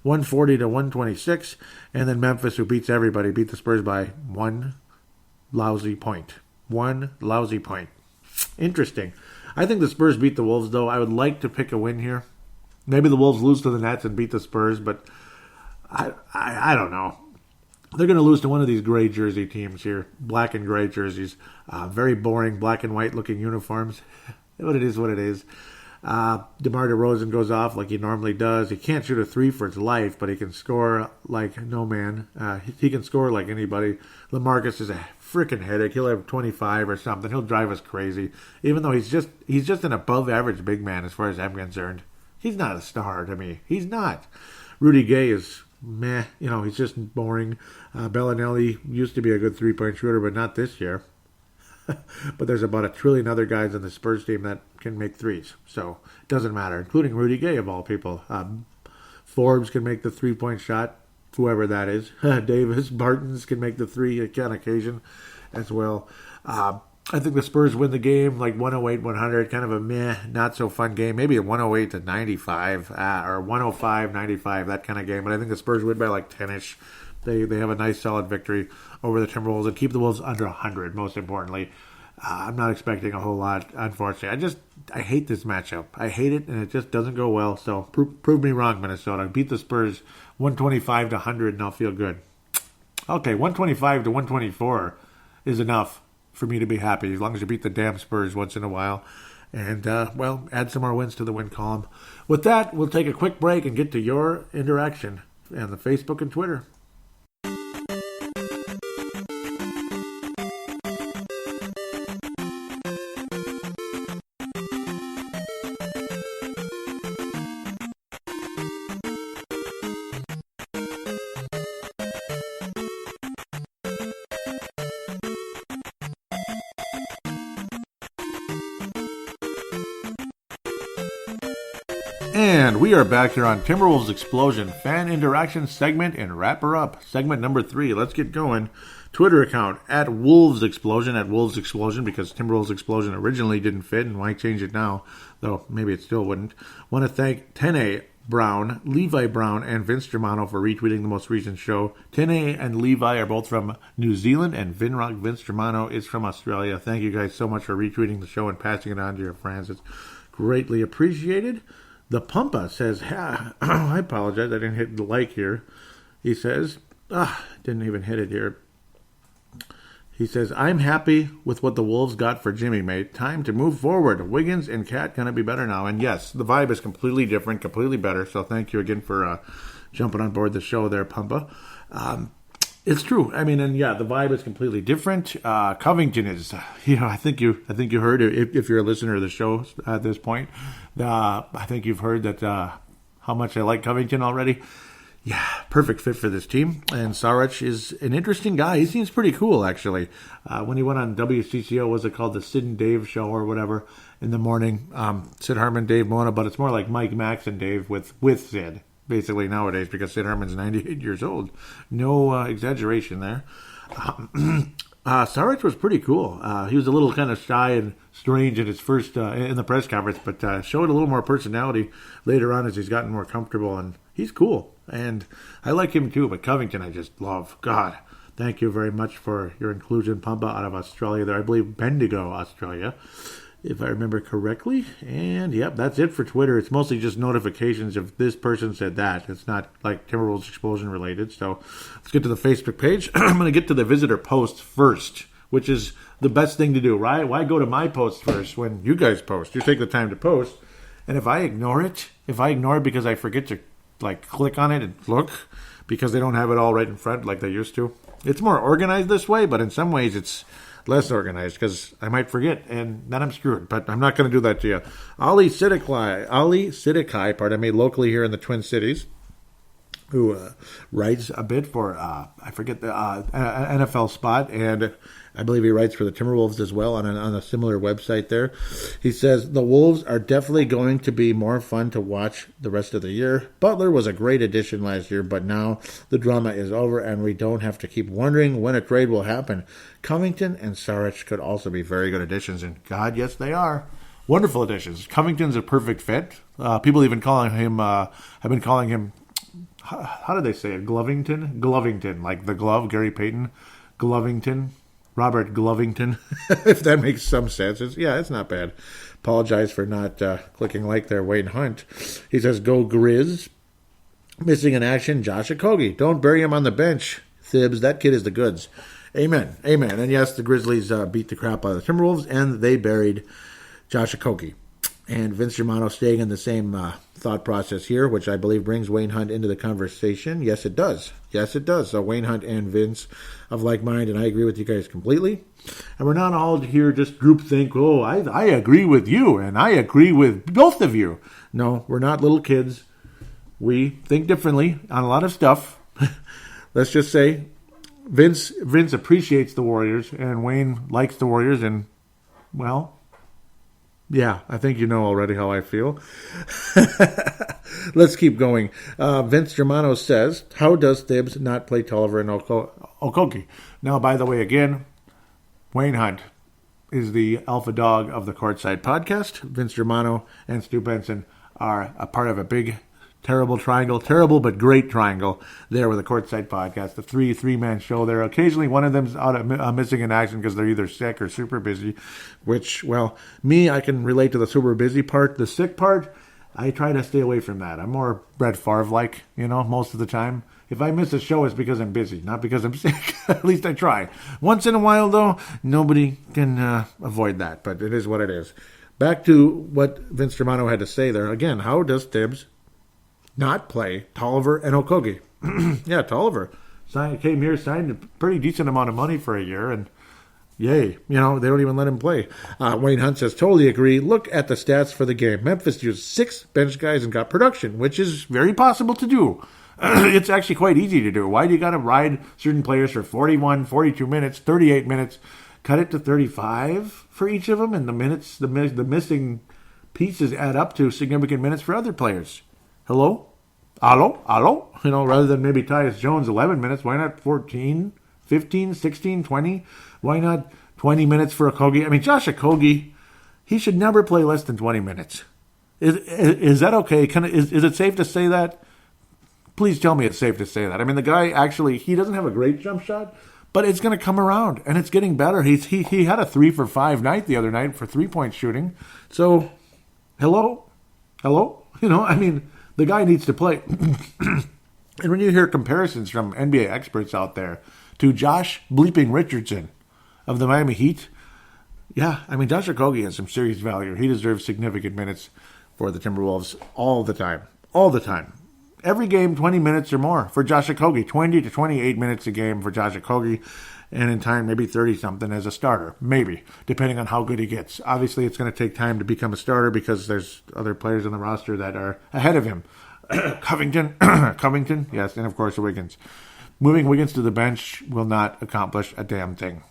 140 to 126. And then Memphis, who beats everybody, beat the Spurs by one lousy point. Interesting. I think the Spurs beat the Wolves, though. I would like to pick a win here. Maybe the Wolves lose to the Nets and beat the Spurs, but I don't know. They're going to lose to one of these gray jersey teams here. Black and gray jerseys. Very boring black and white looking uniforms. But it is what it is. DeMar DeRozan goes off like he normally does. He can't shoot a three for his life, but he can score like no man. He can score like anybody. LaMarcus is a freaking headache. He'll have 25 or something. He'll drive us crazy. Even though he's just an above average big man as far as I'm concerned. He's not a star to me. He's not. Rudy Gay is meh. He's just boring. Bellinelli used to be a good three-point shooter, but not this year. But there's about 1 trillion other guys on the Spurs team that can make threes. So it doesn't matter, including Rudy Gay of all people. Forbes can make the three-point shot, whoever that is. Davis, Bartons can make the three on occasion as well. I think the Spurs win the game like 108-100, kind of a meh, not so fun game. Maybe a 108-95 or 105-95, that kind of game. But I think the Spurs win by like 10-ish. They have a nice solid victory over the Timberwolves and keep the Wolves under 100, most importantly. I'm not expecting a whole lot, unfortunately. I hate this matchup. I hate it, and it just doesn't go well. So prove me wrong, Minnesota. Beat the Spurs 125-100, and I'll feel good. Okay, 125-124 is enough for me to be happy, as long as you beat the damn Spurs once in a while. And, add some more wins to the win column. With that, we'll take a quick break and get to your interaction on the Facebook and Twitter. And we are back here on Timberwolves Explosion fan interaction segment and wrap her up. Segment number 3. Let's get going. Twitter account at Wolves Explosion, because Timberwolves Explosion originally didn't fit, and why change it now? Though maybe it still wouldn't. Want to thank Tene Brown, Levi Brown, and Vince Germano for retweeting the most recent show. Tene and Levi are both from New Zealand, and Vince Germano is from Australia. Thank you guys so much for retweeting the show and passing it on to your friends. It's greatly appreciated. The Pumpa says, I apologize, I didn't hit the like here. He says, didn't even hit it here. He says, I'm happy with what the Wolves got for Jimmy, mate. Time to move forward. Wiggins and Cat going to be better now. And yes, the vibe is completely different, completely better. So thank you again for jumping on board the show there, Pumpa. It's true. I mean, and yeah, the vibe is completely different. Covington is, I think you heard, if you're a listener to the show at this point, I think you've heard that how much I like Covington already. Yeah, perfect fit for this team. And Saric is an interesting guy. He seems pretty cool, actually. When he went on WCCO, was it called the Sid and Dave show or whatever, in the morning? Sid Hartman, Dave Mona, but it's more like Mike Max and Dave with Sid. Basically nowadays, because Sid Hartman's 98 years old. No exaggeration there. Saric was pretty cool. He was a little kind of shy and strange in his first in the press conference, but showed a little more personality later on as he's gotten more comfortable, and he's cool. And I like him too, but Covington I just love. God, thank you very much for your inclusion, Pumpa, out of Australia there. I believe Bendigo, Australia, if I remember correctly. And yep, that's it for Twitter. It's mostly just notifications if this person said that. It's not like Timberwolves Explosion related. So let's get to the Facebook page. I'm going to get to the visitor post first, which is the best thing to do, right? Why go to my post first when you guys post? You take the time to post. And if I ignore it because I forget to click on it and look, because they don't have it all right in front like they used to. It's more organized this way, but in some ways it's less organized because I might forget, and then I'm screwed. But I'm not going to do that to you. Ali Sidikai, locally here in the Twin Cities, who writes a bit for, I forget the NFL spot, and I believe he writes for the Timberwolves as well on a similar website there. He says, the Wolves are definitely going to be more fun to watch the rest of the year. Butler was a great addition last year, but now the drama is over, and we don't have to keep wondering when a trade will happen. Covington and Saric could also be very good additions, and God, yes, they are. Wonderful additions. Covington's a perfect fit. People even have been calling him, how did they say it? Glovington, like the glove, Gary Payton. Glovington. Robert Covington. If that makes some sense. It's not bad. Apologize for not clicking like there, Wayne Hunt. He says, go Grizz. Missing in action, Josh Okogie. Don't bury him on the bench. Thibs, that kid is the goods. Amen. Amen. And yes, the Grizzlies beat the crap out of the Timberwolves, and they buried Josh Okogie. And Vince Germano staying in the same thought process here, which I believe brings Wayne Hunt into the conversation. Yes, it does. Yes, it does. So Wayne Hunt and Vince of like mind, and I agree with you guys completely. And we're not all here just groupthink, oh, I agree with you, and I agree with both of you. No, we're not little kids. We think differently on a lot of stuff. Let's just say Vince appreciates the Warriors, and Wayne likes the Warriors, and, well, yeah, I think you know already how I feel. Let's keep going. Vince Germano says, how does Thibs not play Tolliver and Okogie? Now, by the way, again, Wayne Hunt is the alpha dog of the Courtside podcast. Vince Germano and Stu Benson are a part of a big terrible triangle, terrible but great triangle there with the Courtside podcast, the three-man show there. Occasionally one of them's out of missing in action because they're either sick or super busy, which, well, me, I can relate to the super busy part. The sick part, I try to stay away from that. I'm more Brett Favre-like, most of the time. If I miss a show, it's because I'm busy, not because I'm sick. At least I try. Once in a while, though, nobody can avoid that, but it is what it is. Back to what Vince Germano had to say there. Again, how does Thibs not play Tolliver and Okogie? Yeah, Tolliver came here, signed a pretty decent amount of money for a year, and yay, they don't even let him play. Wayne Hunt says, totally agree. Look at the stats for the game. Memphis used 6 bench guys and got production, which is very possible to do. It's actually quite easy to do. Why do you got to ride certain players for 41, 42 minutes, 38 minutes, cut it to 35 for each of them, and the missing pieces add up to significant minutes for other players? Hello? Hello? Rather than maybe Tyus Jones 11 minutes, why not 14, 15, 16, 20? Why not 20 minutes for Okogie? I mean, Josh Okogie, he should never play less than 20 minutes. Is that okay? Is it safe to say that? Please tell me it's safe to say that. I mean, the guy actually, he doesn't have a great jump shot, but it's going to come around, and it's getting better. He had a 3 for 5 night the other night for 3-point shooting. So, hello? I mean, the guy needs to play. And when you hear comparisons from NBA experts out there to Josh bleeping Richardson of the Miami Heat, yeah, I mean, Josh Okogie has some serious value. He deserves significant minutes for the Timberwolves all the time. All the time. Every game, 20 minutes or more for Josh Okogie. 20 to 28 minutes a game for Josh Okogie. And in time, maybe 30-something as a starter. Maybe, depending on how good he gets. Obviously, it's going to take time to become a starter because there's other players on the roster that are ahead of him. Covington, yes, and of course Wiggins. Moving Wiggins to the bench will not accomplish a damn thing.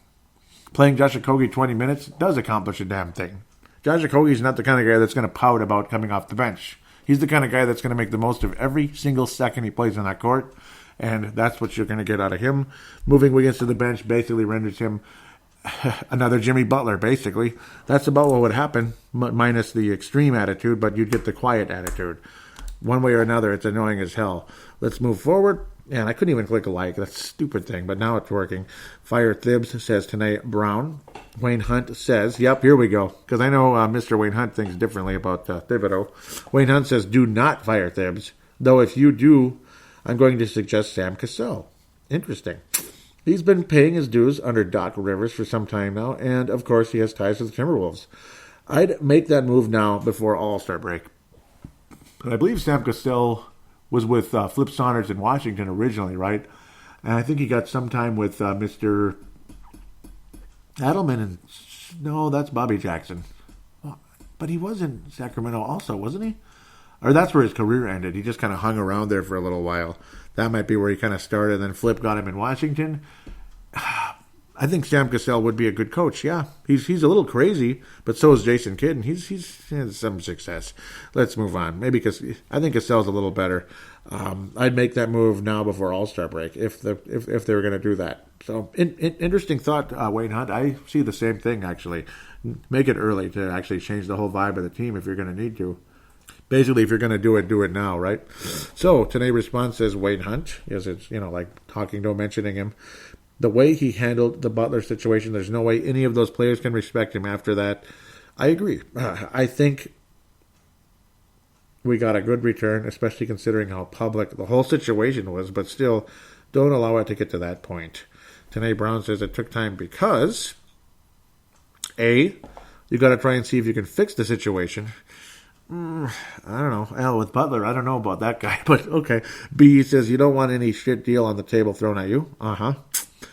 Playing Josh Okogie 20 minutes does accomplish a damn thing. Josh Okogie is not the kind of guy that's going to pout about coming off the bench. He's the kind of guy that's going to make the most of every single second he plays on that court, and that's what you're going to get out of him. Moving Wiggins to the bench basically renders him another Jimmy Butler, basically. That's about what would happen, minus the extreme attitude, but you'd get the quiet attitude. One way or another, it's annoying as hell. Let's move forward. And I couldn't even click a like. That's a stupid thing, but now it's working. Fire Thibs says tonight Brown. Wayne Hunt says, yep, here we go. Because I know Mr. Wayne Hunt thinks differently about Thibodeau. Wayne Hunt says, do not fire Thibs. Though if you do, I'm going to suggest Sam Cassell. Interesting. He's been paying his dues under Doc Rivers for some time now, and of course he has ties to the Timberwolves. I'd make that move now before All-Star break. I believe Sam Cassell was with Flip Saunders in Washington originally, right? And I think he got some time with Mr. Adelman. And no, that's Bobby Jackson. But he was in Sacramento also, wasn't he? Or that's where his career ended. He just kind of hung around there for a little while. That might be where he kind of started. Then Flip got him in Washington. I think Sam Cassell would be a good coach. Yeah, he's a little crazy, but so is Jason Kidd, and he's had some success. Let's move on. Maybe because I think Cassell's a little better. I'd make that move now before All-Star break if they were going to do that. So interesting thought, Wayne Hunt. I see the same thing actually. Make it early to actually change the whole vibe of the team if you're going to need to. Basically, if you're going to do it now, right? So today's response says Wayne Hunt. Yes, it's like talking, no mentioning him. the way he handled the Butler situation, there's no way any of those players can respect him after that. I agree. I think we got a good return, especially considering how public the whole situation was, but still, don't allow it to get to that point. Tanae Brown says it took time because, A, you got to try and see if you can fix the situation. I don't know. Hell, with Butler, I don't know about that guy, but okay. B says you don't want any shit deal on the table thrown at you.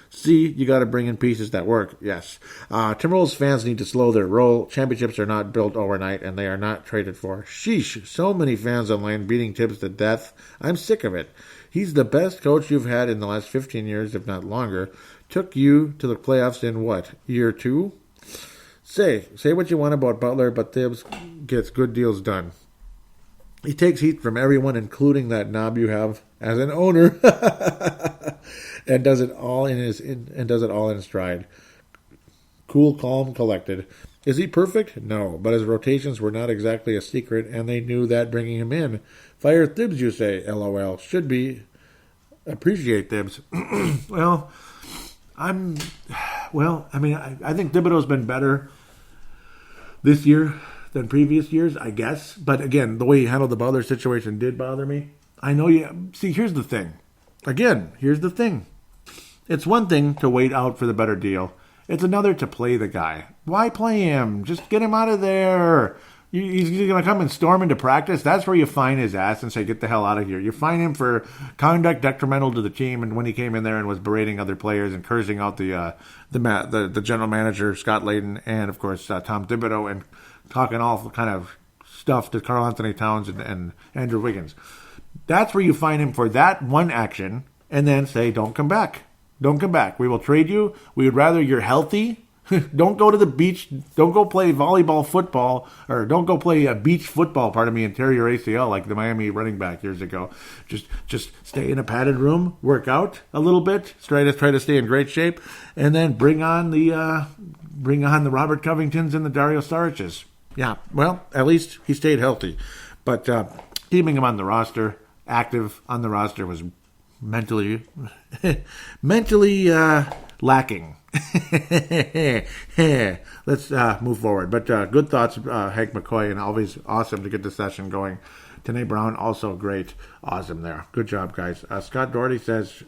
C, you got to bring in pieces that work. Yes. Timberwolves fans need to slow their roll. Championships are not built overnight, and they are not traded for. Sheesh. So many fans online beating Tibbs to death. I'm sick of it. He's the best coach you've had in the last 15 years, if not longer. Took you to the playoffs in what? Year 2? Say what you want about Butler, but Tibbs gets good deals done. He takes heat from everyone, including that knob you have as an owner, and does it all in his stride. Cool, calm, collected. Is he perfect? No, but his rotations were not exactly a secret, and they knew that bringing him in. Fire Tibbs, you say? LOL. Should be. Appreciate Tibbs. I think Thibodeau's been better this year than previous years, I guess. But again, the way he handled the Butler situation did bother me. I know you... See, here's the thing. It's one thing to wait out for the better deal. It's another to play the guy. Why play him? Just get him out of there. He's going to come and storm into practice. That's where you fine his ass and say, get the hell out of here. You fine him for conduct detrimental to the team, and when he came in there and was berating other players and cursing out the general manager, Scott Layden, and, of course, Tom Thibodeau, and talking all kind of stuff to Karl Anthony Towns and Andrew Wiggins. That's where you fine him for that one action and then say, don't come back. Don't come back. We will trade you. We would rather you're healthy. Don't go to the beach. Don't go play volleyball football, or don't go play beach football, and tear your ACL like the Miami running back years ago. Just stay in a padded room, work out a little bit, try to stay in great shape, and then bring on the Robert Covingtons and the Dario Saric's. Yeah, well, at least he stayed healthy. But keeping him on the roster, active on the roster, was mentally lacking. Let's move forward. But good thoughts, Hank McCoy, and always awesome to get the session going. Tanae Brown, also great. Awesome there. Good job, guys. Scott Doherty says,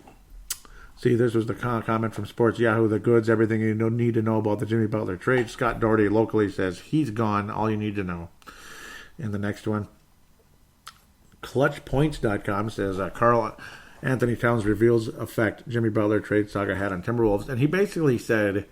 see, this was the comment from Sports Yahoo, the goods, everything you need to know about the Jimmy Butler trade. Scott Doherty locally says, he's gone, all you need to know. And the next one, ClutchPoints.com says, Karl Anthony Towns reveals effect Jimmy Butler trade saga had on Timberwolves. And he basically said,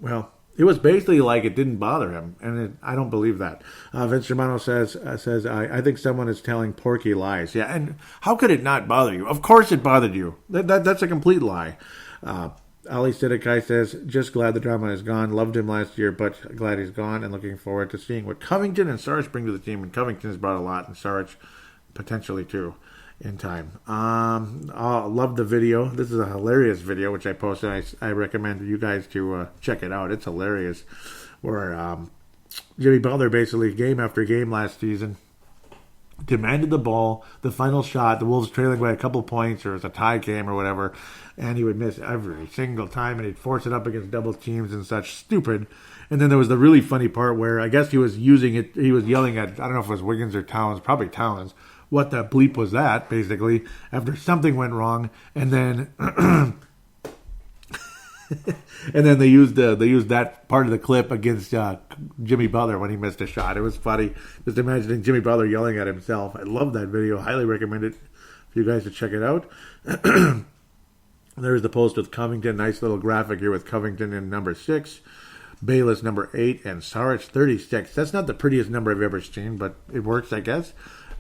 well, it was basically like it didn't bother him. And I don't believe that. Vince Germano says, I think someone is telling Porky lies. Yeah, and how could it not bother you? Of course it bothered you. That's a complete lie. Ali Sidikai says, just glad the drama is gone. Loved him last year, but glad he's gone, and looking forward to seeing what Covington and Saric bring to the team. And Covington has brought a lot, and Saric potentially too in time. I love the video. This is a hilarious video, which I posted. I recommend you guys to check it out. It's hilarious. Where Jimmy Butler basically, game after game last season, demanded the ball, the final shot, the Wolves trailing by a couple points, or it was a tie game or whatever, and he would miss every single time, and he'd force it up against double teams and such. Stupid. And then there was the really funny part where I guess he was using it, he was yelling at, I don't know if it was Wiggins or Towns, probably Towns, what the bleep was that, basically, after something went wrong, and then and then they used that part of the clip against Jimmy Butler when he missed a shot. It was funny, just imagining Jimmy Butler yelling at himself. I love that video. Highly recommend it for you guys to check it out. There's the post with Covington. Nice little graphic here with Covington in number 6, Bayless number 8, and Saric 36. That's not the prettiest number I've ever seen, but it works, I guess.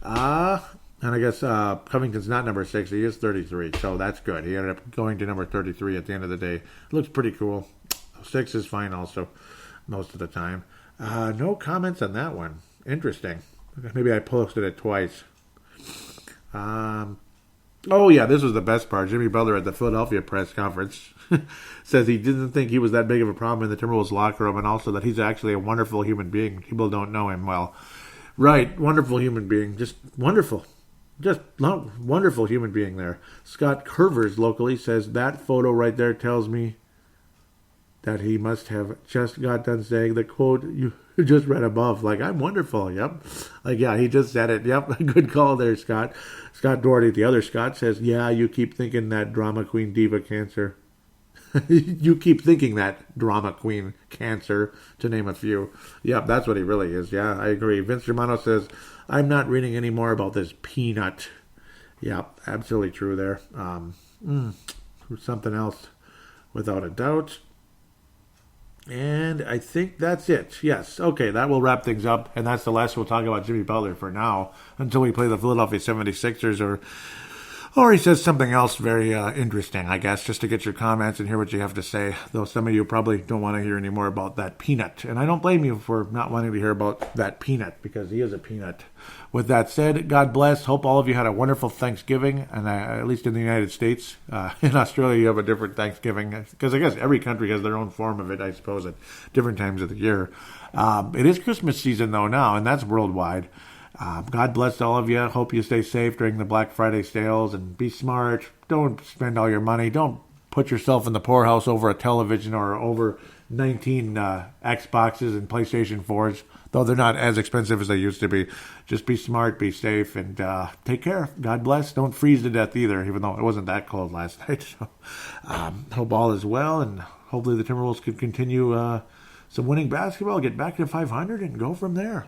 And I guess Covington's not number 6. He is 33, so that's good. He ended up going to number 33 at the end of the day. Looks pretty cool. 6 is fine also, most of the time. No comments on that one. Interesting. Maybe I posted it twice. Oh, yeah, this was the best part. Jimmy Butler at the Philadelphia press conference says he didn't think he was that big of a problem in the Timberwolves locker room, and also that he's actually a wonderful human being. People don't know him well. Right, wonderful human being. Just wonderful. Just wonderful human being there. Scott Curvers locally says that photo right there tells me that he must have just got done saying the quote you just read above. Like, I'm wonderful. Yep. Like, yeah, he just said it. Yep. Good call there, Scott. Scott Doherty, the other Scott, says, yeah, you keep thinking that drama queen diva cancer. You keep thinking that drama queen cancer, to name a few. Yep, that's what he really is. Yeah, I agree. Vince Germano says, I'm not reading any more about this peanut. Yep, absolutely true there. Something else, without a doubt. And I think that's it. Yes. Okay, that will wrap things up. And that's the last we'll talk about Jimmy Butler for now until we play the Philadelphia 76ers or he says something else very interesting, I guess, just to get your comments and hear what you have to say. Though some of you probably don't want to hear any more about that peanut. And I don't blame you for not wanting to hear about that peanut because he is a peanut. With that said, God bless. Hope all of you had a wonderful Thanksgiving. And at least in the United States. In Australia, you have a different Thanksgiving. Because I guess every country has their own form of it, I suppose, at different times of the year. It is Christmas season, though, now. And that's worldwide. God bless all of you. Hope you stay safe during the Black Friday sales and be smart. Don't spend all your money. Don't put yourself in the poorhouse over a television or over 19 Xboxes and PlayStation 4s, though they're not as expensive as they used to be. Just be smart, be safe, and take care. God bless. Don't freeze to death either, even though it wasn't that cold last night. So, hope all is well, and hopefully the Timberwolves can continue some winning basketball, get back to 500, and go from there.